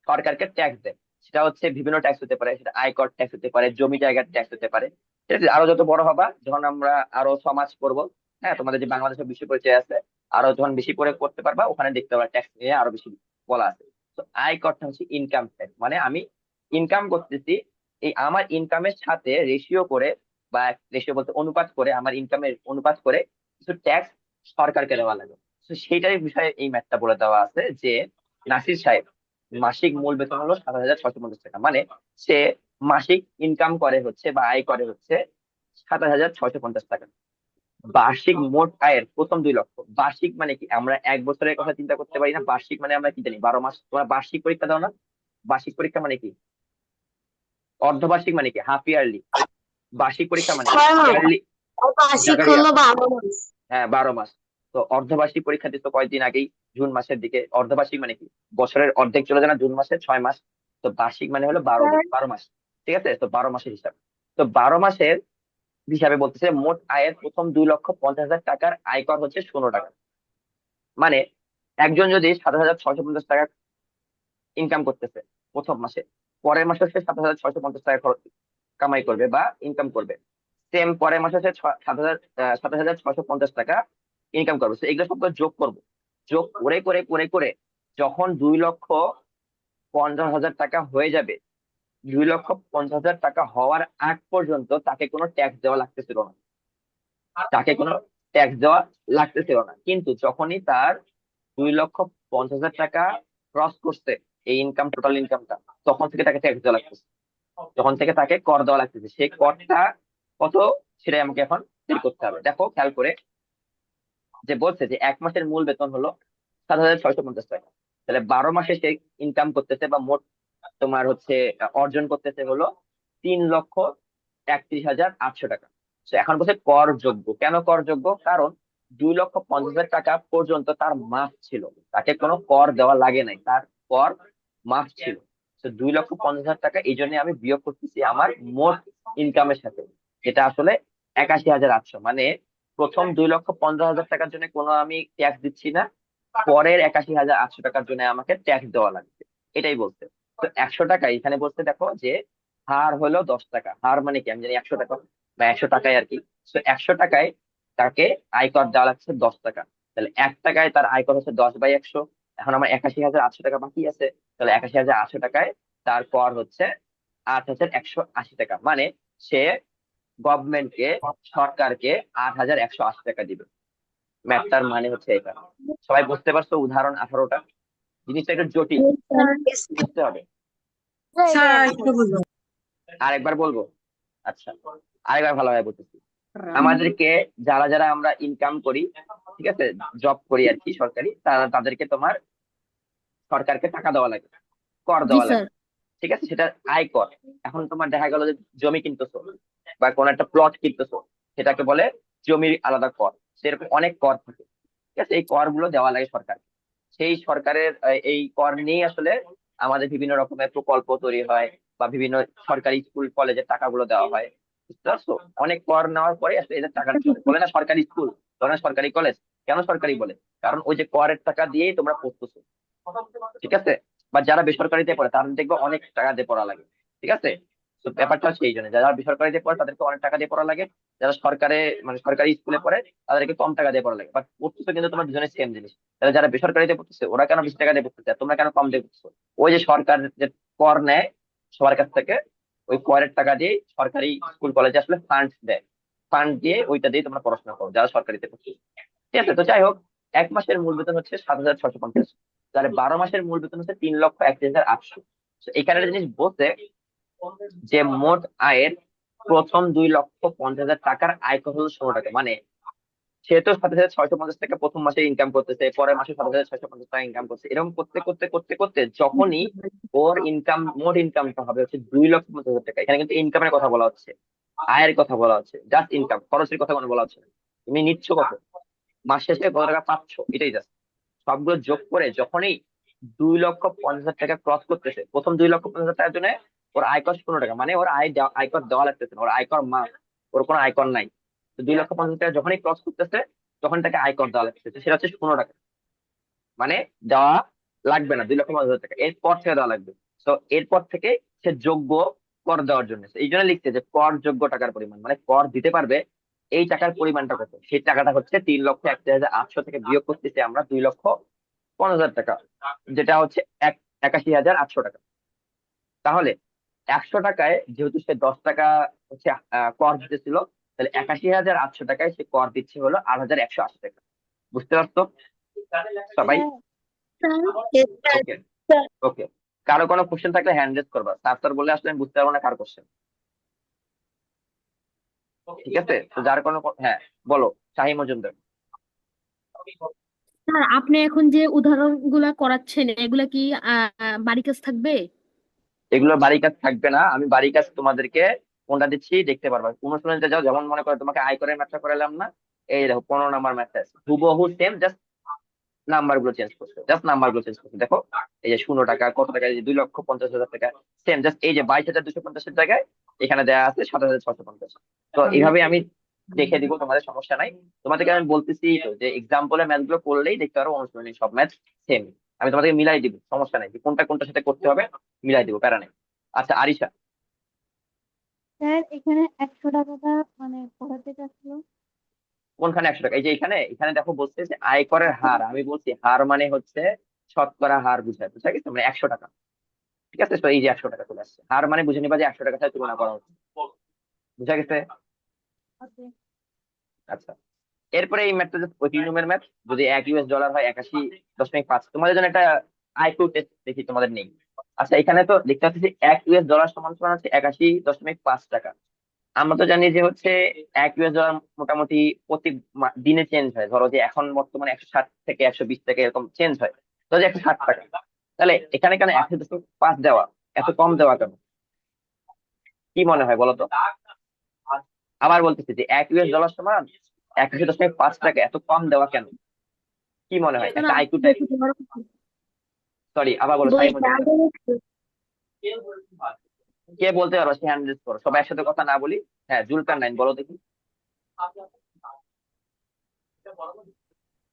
সরকারকে ট্যাক্স দেয়। সেটা হচ্ছে বিভিন্ন ট্যাক্স হতে পারে, সেটা আয়কর ট্যাক্স হতে পারে, জমি জায়গার ট্যাক্স হতে পারে। ঠিক আছে, আরো যত বড় হবা, যখন আমরা আরো সমাজ পড়বো, হ্যাঁ তোমাদের যে বাংলাদেশের বিশ্ব পরিচয় আছে, আরো যখন বেশি করে করতে পারবা, ওখানে দেখতে পারবা ট্যাক্স নিয়ে আরো বেশি বলা আছে। তো আয়করটা হচ্ছে ইনকাম ট্যাক্স, মানে আমি ইনকাম করতেছি, এই আমার ইনকামের সাথে রেশিও করে, বা রেশিও বলতে অনুপাত করে, আমার ইনকামের অনুপাত করে কিছু ট্যাক্স সরকারকে দেওয়া লাগে। তো সেইটার বিষয়ে এই ম্যাথটা বলে দেওয়া আছে যে নাসির সাহেব মাসিক মূল বেতন হলো 7,650 টাকা, মানে সে মাসিক ইনকাম করে হচ্ছে বা আয় করে হচ্ছে 27,650 টাকা। বার্ষিক মোট আয়ের প্রথম 2 লক্ষ। বার্ষিক মানে কি, আমরা 1 বছরের কথা চিন্তা করতে পারি না। বার্ষিক মানে আমরা কি জানি, 12 মাস। তোমরা বার্ষিক পরীক্ষা দাও না? বার্ষিক পরীক্ষা মানে কি? অর্ধবার্ষিক মানে কি? Half yearly. বার্ষিক পরীক্ষা মানে কি? 6 মাস ইয়ারলি। আর বার্ষিক হলো 12 মাস। হ্যাঁ, 12 মাস। তো অর্ধবার্ষিক পরীক্ষা দিত কয়েকদিন আগেই, জুন মাসের দিকে। অর্ধবার্ষিক মানে কি? বছরের অর্ধেক চলে যায় না জুন মাসে, 6 মাস। তো বার্ষিক মানে হলো 12 মাস। ঠিক আছে, তো 12 মাসের হিসাব। তো 12 মাসের হিসাবে বলতেছে মোট আয়ের প্রথম 2,50,000 টাকার আয়কর হচ্ছে 16 টাকা। মানে একজন যদি 7,650 টাকা ইনকাম করতেছে প্রথম মাসে, পরের মাসে সে 7,650 টাকা কামাই করবে বা ইনকাম করবে। সেম পরের মাসে সে 7,650 টাকা ইনকাম করবে। তো এগুলো সব যোগ করবো। যোগ করে করে করে করে যখন 2,50,000 টাকা হয়ে যাবে, 2,50,000 টাকা হওয়ার আগ পর্যন্ত তাকে কোনো ট্যাক্স দেওয়া লাগতেছিল না। তাকে কোনো ট্যাক্স দেওয়া লাগতেছিল না। কিন্তু যখনই তার 2,50,000 টাকা ক্রস করছে, এই ইনকাম, টোটাল ইনকামটা, তখন থেকে তাকে ট্যাক্স দেওয়া লাগতেছে। তখন থেকে তাকে কর দেওয়া লাগতেছে। সেই করটা কত, সেটাই আমাকে এখন বের করতে হবে। দেখো খেয়াল করে, যে বলছে যে 1 মাসের মূল বেতন হলো 7,650 টাকা। তাহলে 12 মাসে সে ইনকাম করতেছে বা মোট তোমার হচ্ছে অর্জন করতেছে হলো 3,31,800 টাকা। তো এখন বলছে করযোগ্য। কেন করযোগ্য? কারণ 2,50,000 টাকা পর্যন্ত তার মাফ ছিল, তাকে কোনো কর দেওয়া লাগে নাই, তার কর মাফ ছিল। তো 2,50,000 টাকা এই জন্য আমি বিয়োগ করতেছি আমার মোট ইনকামের সাথে, যেটা আসলে 81,800। মানে প্রথম 2,15,000 টাকার জন্য কোনো আমি ট্যাক্স দিচ্ছি না, পরের 81,800 টাকার জন্য আমাকে ট্যাক্স দেওয়া লাগবে। এটাই বলছে। তো 100 টাকা এখানে বলতে, দেখো যে হার হলো 10 টাকা। হার মানে কি, আমি জানি 100 টাকা বা 100 টাকায় আর কি। তো 100 টাকায় তাকে আয়কর দেওয়া লাগছে 10 টাকা। তাহলে 1 টাকায় তার আয়কর হচ্ছে 10/100। এখন আমার 81,800 টাকা বাকি আছে। তাহলে 81,800 টাকায় তার কর হচ্ছে 8,180 টাকা। মানে সে গভর্নমেন্টকে, সরকারকে 8,180 টাকা দিবে। ম্যাথটার মানে হচ্ছে এটা। সবাই বুঝতে পারছো? উদাহরণ 18টা। জিনিসটা একটু জটিল, বুঝতে হবে। স্যার একটু বলুন। আরেকবার বলবো? আচ্ছা, আরেকবার ভালোভাবে বলতেছি। আমাদেরকে যারা যারা আমরা ইনকাম করি, ঠিক আছে, জব করি আর কি সরকারি, তাদেরকে তোমার সরকারকে টাকা দেওয়া লাগে, কর জি দেওয়া স্যার। লাগে। ঠিক আছে, সেটা আয় কর। এখন তোমার দেখা গেল যে জমি কিনতেছো বা কোন একটা প্লট কিনতেছো, সেটাকে বলে জমির আলাদা কর। সেরকম অনেক কর থাকে। ঠিক আছে, এই কর গুলো দেওয়া লাগে সরকার। সেই সরকারের এই কর নিয়ে আসলে আমাদের বিভিন্ন রকমের প্রকল্প তৈরি হয় বা বিভিন্ন সরকারি স্কুল কলেজের টাকাগুলো দেওয়া হয়। বুঝতে পারছো? অনেক কর নেওয়ার পরে আসলে এদের টাকাটা চলে। বলে না সরকারি স্কুল, বলে না সরকারি কলেজ। কেন সরকারি বলে? কারণ ওই যে করের টাকা দিয়েই তোমরা পড়তেছো। ঠিক আছে, বা যারা বেসরকারিতে পড়ে তাদের দেখবে অনেক টাকা দিয়ে পড়া লাগে। ঠিক আছে, তো ব্যাপারটা হচ্ছে এই জন্য, যারা বেসরকারিতে পড়ে তাদেরকে অনেক টাকা দিয়ে পড়া লাগে। যারা সরকারে, মানে সরকারি স্কুলে পড়ে, তাদেরকে কম টাকা দিয়ে পড়া লাগে। বাট পড়তেছো কিন্তু তোমার দুজনের সেম জিনিস। তাহলে যারা বেসরকারিতে পড়তেছে ওরা কেন 20 টাকা দিয়ে পড়তেছে আর তোমরা কেন কম দিয়ে পড়তেছো? ওই যে সরকার যে কর নেয় সবার কাছ থেকে, ওই করের টাকা দিয়ে সরকারি স্কুল কলেজে আসলে ফান্ড দেয়। ফান্ড দিয়ে ওইটা দিয়ে তোমরা পড়াশোনা করো যারা সরকারিতে পড়ছো। ঠিক আছে, তো যাই হোক, 1 মাসের মূল বেতন হচ্ছে 7,650। তাহলে 12 মাসের মূল বেতন হচ্ছে 3,31,800। তো এখানে একটা জিনিস বলতে, যে মোট আয়ের প্রথম 2,50,000 টাকার আয়কর হলো 16 টাকা। মানে সে তো 7,650 টাকা প্রথম মাসে ইনকাম করতেছে, পরের মাসে 7,650 টাকা ইনকাম করছে, এরকম করতে করতে করতে করতে যখনই ওর ইনকাম, মোট ইনকামটা হবে হচ্ছে 2,50,000 টাকা। এখানে কিন্তু ইনকামের কথা বলা হচ্ছে, আয়ের কথা বলা হচ্ছে, জাস্ট ইনকাম। খরচের কথা কোনো বলা হচ্ছে না। তুমি নিচ্ছ কত, মাস শেষে কত টাকা পাচ্ছ, এটাই জাস্ট। সবগুলো যোগ করে যখনই 2,50,000 টাকা ক্রস করতেছে, প্রথম 2,50,000 টাকার জন্য ওর আয়কর 16 টাকা। মানে ওর আয়কর দেওয়া লাগতেছে না, ওর আয়কর মাফ, ওর কোনো আয়কর নাই। তো 2,50,000 টাকা যখনই ক্রস করতেছে তখন তাকে আয়কর দেওয়া লাগতেছে, সেটা হচ্ছে 16 টাকা। মানে দেওয়া লাগবে না 2,50,000 টাকা, এরপর থেকে দেওয়া লাগবে। তো এরপর থেকে সে যোগ্য কর দেওয়ার জন্য। এই জন্য লিখছে যে কর যোগ্য টাকার পরিমাণ, মানে কর দিতে পারবে এই টাকার পরিমাণটা কত, সেই টাকাটা হচ্ছে 3,31,800 থেকে বিয়োগ করতেছি আমরা 2,50,000 টাকা, যেটা হচ্ছে 81,800 টাকা। তাহলে 100 টাকায় যেহেতু সে 10 টাকা হচ্ছে কর দিতেছিল, তাহলে 81,800 টাকায় সে কর দিচ্ছে হলো 8,180 টাকা। বুঝতে পারছো সবাই? স্যার। ওকে, ওকে। কারো কোনো কোশ্চেন থাকলে হ্যান্ড রেজ করবা। স্যার স্যার বলে আসলে আমি বুঝতে পারবো না কার কোশ্চেন। ঠিক আছে, তো যার কোনো হ্যাঁ বলো শাহী মজুমদার। স্যার আপনি এখন যে উদাহরণগুলা করাচ্ছেন এগুলা কি বাড়ি কাজ থাকবে? এগুলো বাড়ি কাজ থাকবে না, আমি বাড়ি কাজ তোমাদেরকে কোনটা দিচ্ছি দেখতে পারবা। অনুশীলনীতে যাও, যেমন মনে করো তোমাকে আয়করের ম্যাথটা করালাম না, এই দেখো 15 নাম্বার ম্যাথটা আছে হুবহু সেম, জাস্ট নাম্বার গুলো চেঞ্জ করছে, জাস্ট নাম্বার গুলো চেঞ্জ করছে। দেখো এই যে 0 টাকা কত টাকা, এই যে 2,50,000 টাকা, সেম জাস্ট এই যে 22,250-এর জায়গায় এখানে দেওয়া আছে 7,650। তো এইভাবে আমি দেখে দিব, তোমাদের সমস্যা নাই। তোমাদেরকে আমি বলতেছি তো যে এক্সাম্পলের ম্যাথ গুলো করলেই দেখতে পারো অনুশীলনী সব ম্যাথ সেম। আমি তোমাদেরকে মিলাই দিব, সমস্যা নাই, যে কোনটা কোনটার সাথে করতে হবে মিলাই দিব, প্যারা নেই। আচ্ছা আরিশা, স্যার এখানে 100 টাকাটা মানে পড়াতে চাচ্ছিল। কোনখানে 100 টাকা? এই যে এখানে এখানে দেখো বলছে যে আয়করের হার, আমি বলছি হার মানে হচ্ছে শতকরা হার বুঝায়, বুঝা গেছে, মানে 100 টাকা। ঠিক আছে, তো এই যে 100 টাকা চলে আসছে, হার মানে বুঝে নিবা যে 100 টাকার সাথে তুলনা করা হচ্ছে, বুঝা গেছে। ওকে। আচ্ছা, এরপরে এই ম্যাথটা ওই 3 নম্বরের ম্যাথ, যদি $1 হয় 81.5। তোমাদের জন্য একটা আইকিউ টেস্ট দেখি তোমাদের নেই। আচ্ছা এখানে তো দেখতে পাচ্ছি $1 সমান সমান হচ্ছে 81.5 টাকা। আমরা তো জানি যে হচ্ছে $1 মোটামুটি প্রতি দিনে চেঞ্জ হয়, ধরো যে এখন বর্তমানে 160 থেকে 120 টাকা এরকম চেঞ্জ হয়, ধরো যে 160 টাকা। তাহলে এখানে কেন 1.5 দেওয়া, এত কম দেওয়া কেন? কি মনে হয় বলো তো? আবার বলতেছি যে $1 সমান 81.5 টাকা, এত কম দেওয়া কেন? কি মনে হয়, স্যার একটা আমি আইকিউ টাইপ। দেখে দেওয়ার কথা। সরি, আবার বলো সাইম বইটা মজুমদার। আগে একটু কে বলতে পারো, সে হ্যান্ড রেজ করো, সবাই একসাথে কথা না বলি। হ্যাঁ জুলকার নাইন বলো দেখি।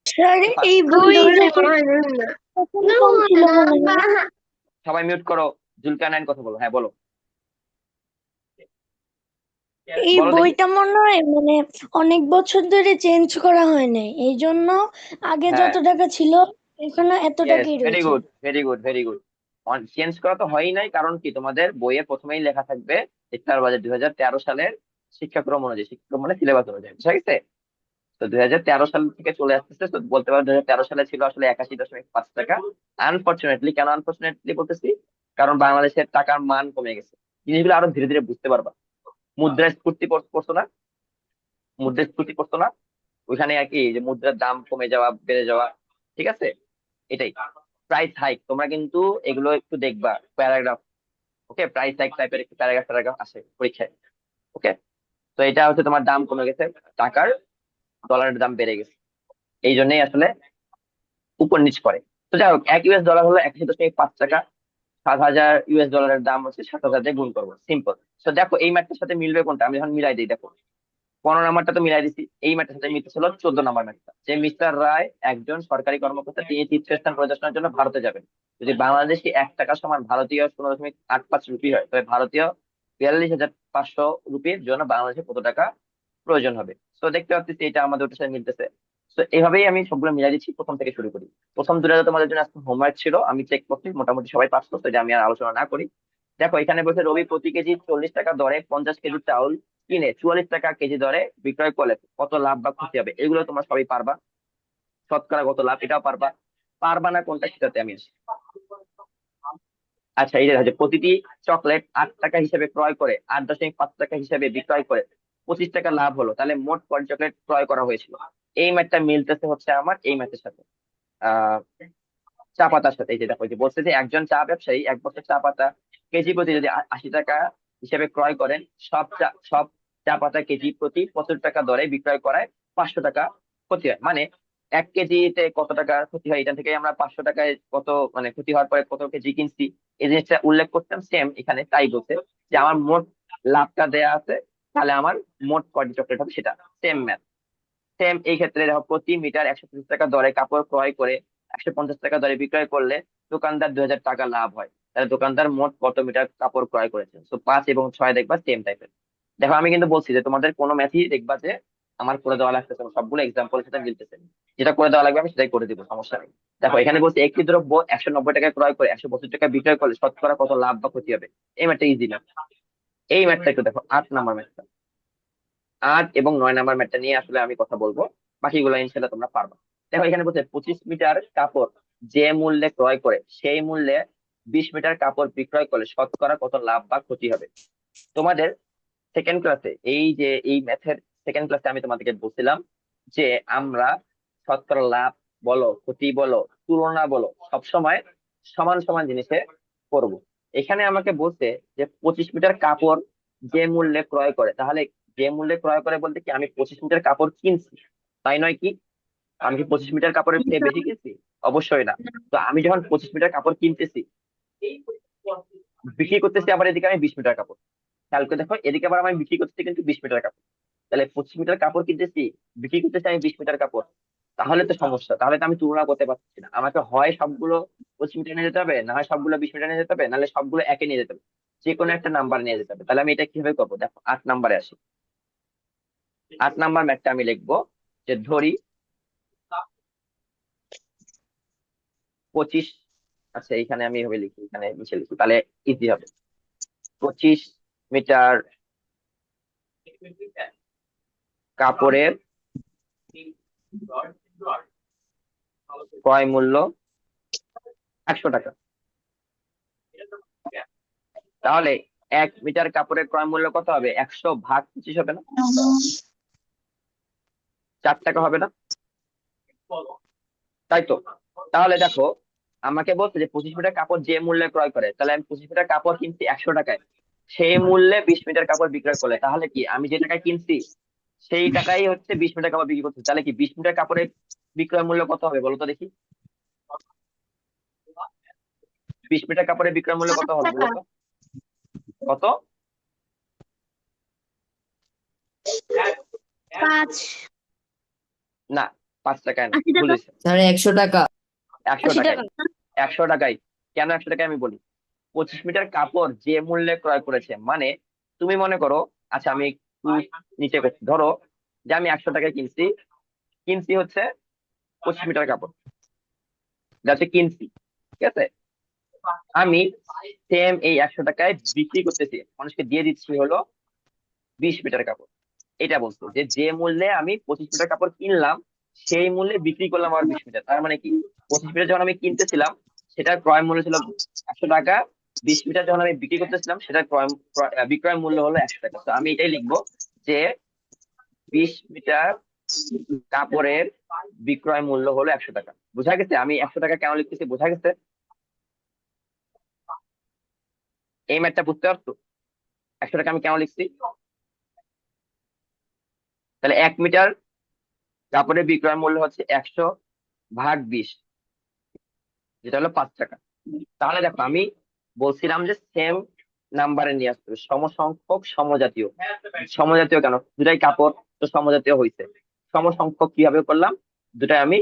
স্যার ফা- এই বইটা মনে হয় না। তখন কম ছিল মনে হয়। সবাই মিউট করো, জুলকার নাইন কথা বলো, হ্যাঁ বলো। এই বলো দেখি। বইটা মনে হয় মানে অনেক বছর ধরে চেঞ্জ করা হয় নাই, এই জন্য আগে হ্যাঁ, যত টাকা ছিল এখনো এত ইয়েস, টাকাই ভেরি রয়েছে। Good very good very good. Change করা তো হয়ই নাই, কারণ কি তোমাদের বইয়ে প্রথমেই লেখা থাকবে শিক্ষার বাজেট 2013 সালের শিক্ষাক্রম অনুযায়ী, শিক্ষাক্রম মানে সিলেবাস অনুযায়ী, বুঝা গেছে। তো 2013 সাল থেকে চলে আসতেছে, তো বলতে পারো 2013 সালে ছিল আসলে 81.5 টাকা। আনফরচুনেটলি, কেন আনফরচুনেটলি বলতেছি, কারণ বাংলাদেশের টাকার মান কমে গেছে। জিনিসগুলো আরো ধীরে ধীরে বুঝতে পারবা। মুদ্রাস্ফীতি পড়তো না, মুদ্রাস্ফীতি পড়তো না, ওইখানে আর কি যে মুদ্রার দাম কমে যাওয়া বেড়ে যাওয়া, ঠিক আছে, এটাই। প্রাইস হাইক, তোমরা কিন্তু এগুলো একটু দেখবা প্যারাগ্রাফ। ওকে, প্রাইস হাইক টাইপের একটু প্যারাগ্রাফ প্যারাগ্রাফ আসে পরীক্ষায়। ওকে, তো এটা হচ্ছে তোমার দাম কমে গেছে, টাকার, ডলারের দাম বেড়ে গেছে, এই জন্যই আসলে উপর নিচ করে। তো যাই হোক, $1 হলো 81.5 টাকা। 7,000 ডলারের দাম হচ্ছে 7,000 দিয়ে গুণ করবো, সিম্পল। তো দেখো এই ম্যাথটার সাথে মিলবে কোনটা, আমি যখন মিলাই দিই দেখো, 15 নাম্বারটা তো মিলাই দিছি, এই ম্যাথের সাথে মিলতেছিল 14 নাম্বার ম্যাথটা, যে মিস্টার রায় একজন সরকারি কর্মকর্তা, তিনি তীর্থস্থান পরিদর্শনের জন্য ভারতে যাবেন। যদি বাংলাদেশি 1 টাকা সমান ভারতীয় 0.85 রুপি হয়, তবে ভারতীয় 42,500 রুপির জন্য বাংলাদেশে কত টাকা প্রয়োজন হবে। তো দেখতে পাচ্ছি এটা আমাদের ওটার সাথে মিলতেছে। তো এইভাবেই আমি সবগুলো মিলাই দিচ্ছি, প্রথম থেকে শুরু করি। প্রথম দুটো তোমাদের জন্য আজকে হোমওয়ার্ক ছিল, আমি চেক করছি মোটামুটি সবাই পাস করছে, এটা আমি আর আলোচনা না করি। দেখো এখানে বলছে রবি প্রতি কেজি 40 টাকা দরে 50 কেজি চাউল কিনে 44 টাকা কেজি দরে বিক্রয় করলে কত লাভ বা ক্ষতি হবে, এগুলো তোমরা সবই পারবা। শতকরা কত লাভ এটাও পারবা। পারবা না কোনটা সেটাতে আমি আসি। আচ্ছা এই যে হচ্ছে প্রতিটি চকলেট 8 টাকা হিসেবে ক্রয় করে 8.5 টাকা হিসেবে বিক্রয় করে 25 টাকা লাভ হলো, তাহলে মোট কয় চকলেট ক্রয় করা হয়েছিল? এই ম্যাথটা মিলতেছে হচ্ছে আমার এই ম্যাথের সাথে, আহ চা পাতার সাথে। এই যে দেখো, এই যে বলছে যে একজন চা ব্যবসায়ী 1 বছর চা পাতা কেজি প্রতি যদি 80 টাকা হিসেবে ক্রয় করেন, সব চা পাতা কেজি প্রতি 75 টাকা দরে বিক্রয় করায় 500 টাকা ক্ষতি হয়। মানে 1 কেজিতে কত টাকা ক্ষতি হয়, এটা থেকে আমরা 500 টাকায় কত মানে ক্ষতি হওয়ার পরে কত কেজি কিনছি, এই জিনিসটা উল্লেখ করতাম। সেম এখানে তাই বলছে যে আমার মোট লাভটা দেয়া আছে, তাহলে আমার মোট কয়টি চকলেট হবে সেটা। সেম ম্যাথ, সেম এই ক্ষেত্রে দেখো প্রতি মিটার 130 টাকা দরে কাপড় ক্রয় করে 150 টাকা দরে বিক্রয় করলে দোকানদার 2,000 টাকা লাভ হয়, তাহলে দোকানদার মোট কত মিটার কাপড় ক্রয় করেছে। তো 5 এবং 6 দেখবা সেম টাইপের। দেখো আমি কিন্তু বলছি যে তোমাদের কোনো ম্যাথই দেখবা যে আমার করে দেওয়া লাগতেছে না, সবগুলো এক্সাম্পলের সাথে মিলতেছে, যেটা করে দেওয়া লাগবে আমি সেটাই করে দিব, সমস্যা নেই। দেখো এখানে বলছে একটি দ্রব্য 190 টাকায় ক্রয় করে 172 টাকা বিক্রয় করলে শতকরা কত লাভ বা ক্ষতি হবে। এই ম্যাথটা ইজি ম্যাথ। এই ম্যাথটা একটু দেখো, 8 নাম্বার ম্যাথটা, 8 এবং 9 নাম্বার ম্যাথটা নিয়ে আসলে আমি কথা বলবো, বাকিগুলো ইনশাল্লাহ তোমরা পারবা। দেখো এখানে বলছে 25 মিটার কাপড় যে মূল্যে ক্রয় করে সেই মূল্যে 20 মিটার কাপড় বিক্রয় করলে শতকরা কত লাভ বা ক্ষতি হবে। তোমাদের সেকেন্ড ক্লাসে এই ম্যাথের সেকেন্ড ক্লাসে আমি তোমাদেরকে বলছিলাম যে আমরা শতকরা লাভ বলো, ক্ষতি বলো, তুলনা বলো, সবসময় সমান সমান জিনিসে করব। এখানে আমাকে বলছে যে 25 মিটার কাপড় যে মূল্যে ক্রয় করে, তাহলে যে মূল্যে ক্রয় করে বলতে কি আমি 25 মিটার কাপড় কিনছি, তাই নয় কি? আমি কি 25 মিটার কাপড়ের চেয়ে বেশি কিনছি? অবশ্যই না। তো আমি যখন 25 মিটার কাপড় কিনতেছি, বিক্রি করতেছি আবার এদিকে আমি 20 মিটার কাপড়, খেয়াল করে দেখো এদিকে আবার আমি বিক্রি করতেছি কিন্তু 20 মিটার কাপড়। তাহলে 25 মিটার কাপড় কিনতেছি, বিক্রি করতেছি আমি 20 মিটার কাপড়। তাহলে তো সমস্যা, তাহলে তো আমি তুলনা করতে পারছি না। আমাকে হয় সবগুলো 25 মিটার নিয়ে যেতে হবে, না হয় সবগুলো 20 মিটার নিয়ে যেতে হবে, নাহলে সবগুলো একে নিয়ে যেতে হবে, যে কোনো একটা নাম্বার নিয়ে যেতে হবে। তাহলে আমি এটা কিভাবে করবো? দেখো 8 নাম্বারে আসি। 8 নাম্বার ম্যাথটা আমি লিখবো যে ধরি 25, আচ্ছা এখানে আমি এভাবে লিখি, এখানে নিচে লিখি, তাহলে ইজি হবে। 25 মিটার কাপড়ের ক্রয় মূল্য 100 টাকা। তাহলে 1 মিটার কাপড়ের ক্রয় মূল্য কত হবে? 100 ভাগ 25 হবে না? 4 টাকা হবে না? তাই তো। তাহলে দেখো আমাকে বলছে যে 25 মিটার কাপড় যে মূল্যে ক্রয় করে, তাহলে আমি 25 মিটার কাপড় কিনছি 100 টাকায়, সেই মূল্যে 20 মিটার কাপড় বিক্রয় করলে, তাহলে কি আমি যে টাকায় কিনছি সেই টাকাই হচ্ছে 20 মিটার কাপড় বিক্রি করছি। তাহলে কি 20 মিটার কাপড়ের বিক্রয় মূল্য কত হবে বলো তো দেখি? 20 মিটার কাপড়ের বিক্রয় মূল্য কত হবে বলো তো? কত? 5। না, 5 টাকায় না, 80 টাকা। বুঝেছি। স্যার 100 টাকা। 100 80 টাকায়। টাকা। 100 টাকায়। কেন 100 টাকায় আমি বলি। 25 মিটার কাপড় যে মূল্যে ক্রয় করেছে, মানে তুমি মনে করো, আচ্ছা আমি একটু নিচে করছি, ধরো যে আমি 100 টাকায় কিনছি, কিনছি হচ্ছে 25 মিটার কাপড়, যাতে কিনছি, ঠিক আছে। আমি সেম এই 100 টাকায় বিক্রি করতেছি, মানুষকে দিয়ে দিচ্ছি হলো 20 মিটার কাপড়। এটা বলতো যে যে মূল্যে আমি 25 মিটার কাপড় কিনলাম সেই মূল্যে বিক্রি করলাম আবার 20 মিটার। তার মানে কি 25 মিটার যখন আমি কিনতেছিলাম সেটার ক্রয় মূল্য ছিল 100 টাকা, 20 মিটার যখন আমি বিক্রি করতেছিলাম সেটার বিক্রয় মূল্য হলো 100 টাকা। তো আমি এটাই লিখবো যে 20 মিটার কাপড়ের বিক্রয় মূল্য হলো 100 টাকা। বোঝা গেছে আমি 100 টাকা কেন লিখতেছি? বোঝা গেছে? এই ম্যাথটা বুঝতে পারছো 100 টাকা আমি কেন লিখছি? তাহলে 1 মিটার কাপড়ের বিক্রয় মূল্য হচ্ছে 100 ভাগ 20, যেটা হলো 5 টাকা। তাহলে দেখো আমি বলছিলাম যে সেম নাম্বারে নিয়ে আসতে হবে, সমসংখ্যক সমজাতীয়। সমজাতীয় কেন? দুটাই কাপড়, তো সমজাতীয় হয়েছে। সমসংখ্যক কিভাবে করলাম? দুটাই আমি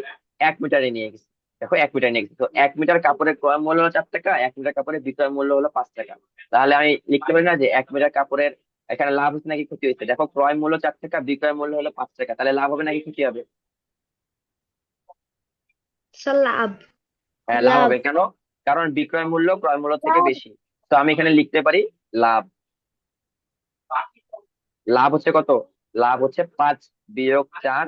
1 মিটারে নিয়ে গেছি। দেখো 1 মিটার নিয়ে গেছি, তো 1 মিটার কাপড়ের ক্রয় মূল্য হলো 4 টাকা, 1 মিটার কাপড়ের বিক্রয় মূল্য হলো 5 টাকা। তাহলে আমি লিখতে পারি না যে 1 মিটার কাপড়ের এখানে লাভ হচ্ছে নাকি ক্ষতি হয়েছে? দেখো ক্রয় মূল্য 4 টাকা, বিক্রয় মূল্য হলো 5 টাকা, তাহলে লাভ হবে নাকি ক্ষতি হবে? স্যার লাভ। হ্যাঁ, লাভ লাভ। হবে। কেন? কারণ বিক্রয় মূল্য ক্রয় মূল্য থেকে বেশি। তো আমি এখানে লিখতে পারি লাভ। লাভ হচ্ছে কত? লাভ হচ্ছে 5-4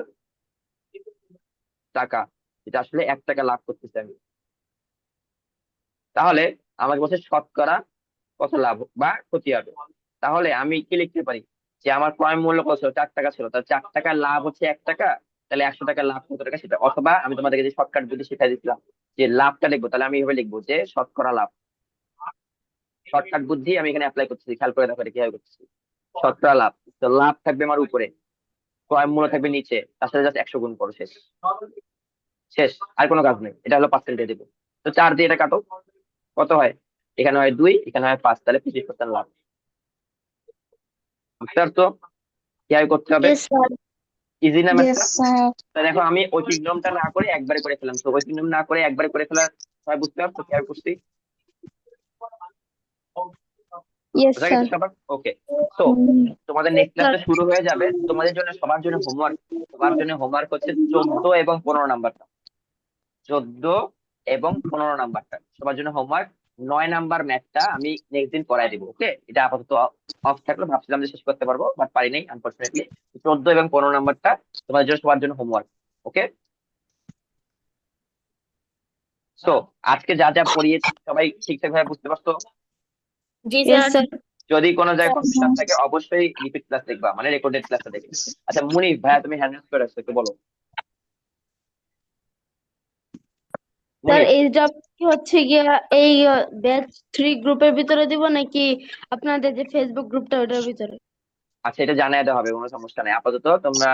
টাকা, এটা আসলে 1 টাকা লাভ করতেছি আমি। তাহলে আমাকে বলছে শতকরা কত লাভ বা ক্ষতি হবে। তাহলে আমি কি লিখতে পারি যে আমার ক্রয় মূল্য কত ছিল? 4 টাকা ছিল, তাহলে 4 টাকার লাভ হচ্ছে 1 টাকা, তাহলে 100 টাকার লাভ কত টাকা সেটা। অথবা আমি তোমাদেরকে যে শর্টকাট বুদ্ধি শিখাই দিচ্ছিলাম যে লাভটা লিখবো, তাহলে আমি এভাবে লিখবো যে শতকরা লাভ। শর্টকাট বুদ্ধি আমি এখানে অ্যাপ্লাই করতেছি, খেয়াল করে দেখো এটা কিভাবে করতেছি। শতকরা লাভ, তো লাভ থাকবে আমার উপরে, ক্রয় মূল্য থাকবে নিচে, তার সাথে জাস্ট 100 গুণ করো, শেষ। শেষ, আর কোনো কাজ নেই, এটা হলো পার্সেন্টেজ দেবো। তো 4 দিয়ে এটা কাটো, কত হয়? এখানে হয় 2, এখানে হয় 5, তাহলে 25% লাভ। বুঝতে পারছো কিভাবে করতে হবে? Yes sir. ইজি না ইয়েস ম্যাথটা? স্যার। তা দেখো আমি ঐকিক নিয়মটা না করে একবারে করে ফেললাম, তো ঐকিক নিয়ম না করে একবারে করে ফেলার সবাই বুঝতে পারছো কিভাবে করছি? ইয়েস বোঝা স্যার। গেছে সবার? ওকে। তো তোমাদের নেক্সট ক্লাসটা শুরু হয়ে যাবে, তোমাদের জন্য সবার জন্য হোমওয়ার্ক, সবার জন্য হোমওয়ার্ক হচ্ছে 14 এবং 15 নাম্বারটা। 14 এবং 15 নাম্বারটা সবার জন্য হোমওয়ার্ক। 9 নাম্বার ম্যাথটা আমি নেক্সট দিন করাই দিব, ওকে? এটা আপাতত অফ থাকলো, ভাবছিলাম যে শেষ করতে পারবো বাট পারি নাই আনফরচুনেটলি। 14 এবং 15 নাম্বারটা তোমাদের জন্য সবার জন্য হোমওয়ার্ক, ওকে? তো আজকে যা যা পড়িয়েছি সবাই ঠিকঠাক ভাবে বুঝতে পারছো? জি ইয়েস স্যার। স্যার। যদি কোনো জায়গায় কনফিউশন থাকে অবশ্যই রিপিট ক্লাস দেখবা, মানে রেকর্ডেড ক্লাসটা দেখবে। আচ্ছা মুনিফ ভাইয়া, তুমি হ্যান্ড রেজ করে আসছো, একটু বলো। স্যার মুনিফ, এই জব কি হচ্ছে গিয়া এই ব্যাচ 3 গ্রুপের ভিতরে দিব নাকি আপনাদের যে ফেসবুক গ্রুপটা ওটার ভিতরে? আচ্ছা এটা জানাই দেওয়া হবে, কোনো সমস্যা নেই। আপাতত তোমরা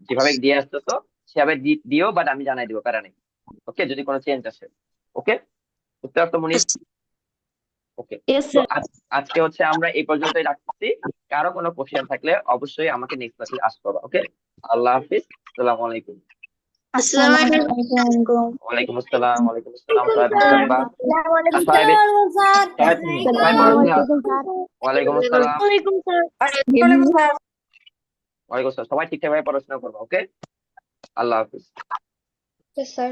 যেভাবে দিয়ে আসছো তো সেভাবে দিও, বাট আমি জানাই দিব, প্যারা নেই। ওকে, যদি কোনো চেঞ্জ আসে। ওকে, বুঝতে পারছো মুনিফ? ওকে। ইয়েস তো স্যার। আজকে হচ্ছে আমরা এই পর্যন্তই রাখতেছি। কারো কোনো কোশ্চেন থাকলে অবশ্যই আমাকে নেক্সট ক্লাসে আসতে হবে। ওকে, আল্লাহ হাফিজ, আসসালামু আলাইকুম। আসসালামু আলাইকুম। ওয়ালাইকুম আসসালাম, ওয়ালাইকুম আসসালাম। সবাই ভালো থাকবা। আর সবাই সবাই পড়াশোনা। ওয়ালাইকুম আসসালাম, ওয়ালাইকুম স্যার। ওয়ালাইকুম আসসালাম। সবাই ঠিকঠাক ভাবে পড়াশোনা করবা। ওকে, আল্লাহ হাফিজ। স্যার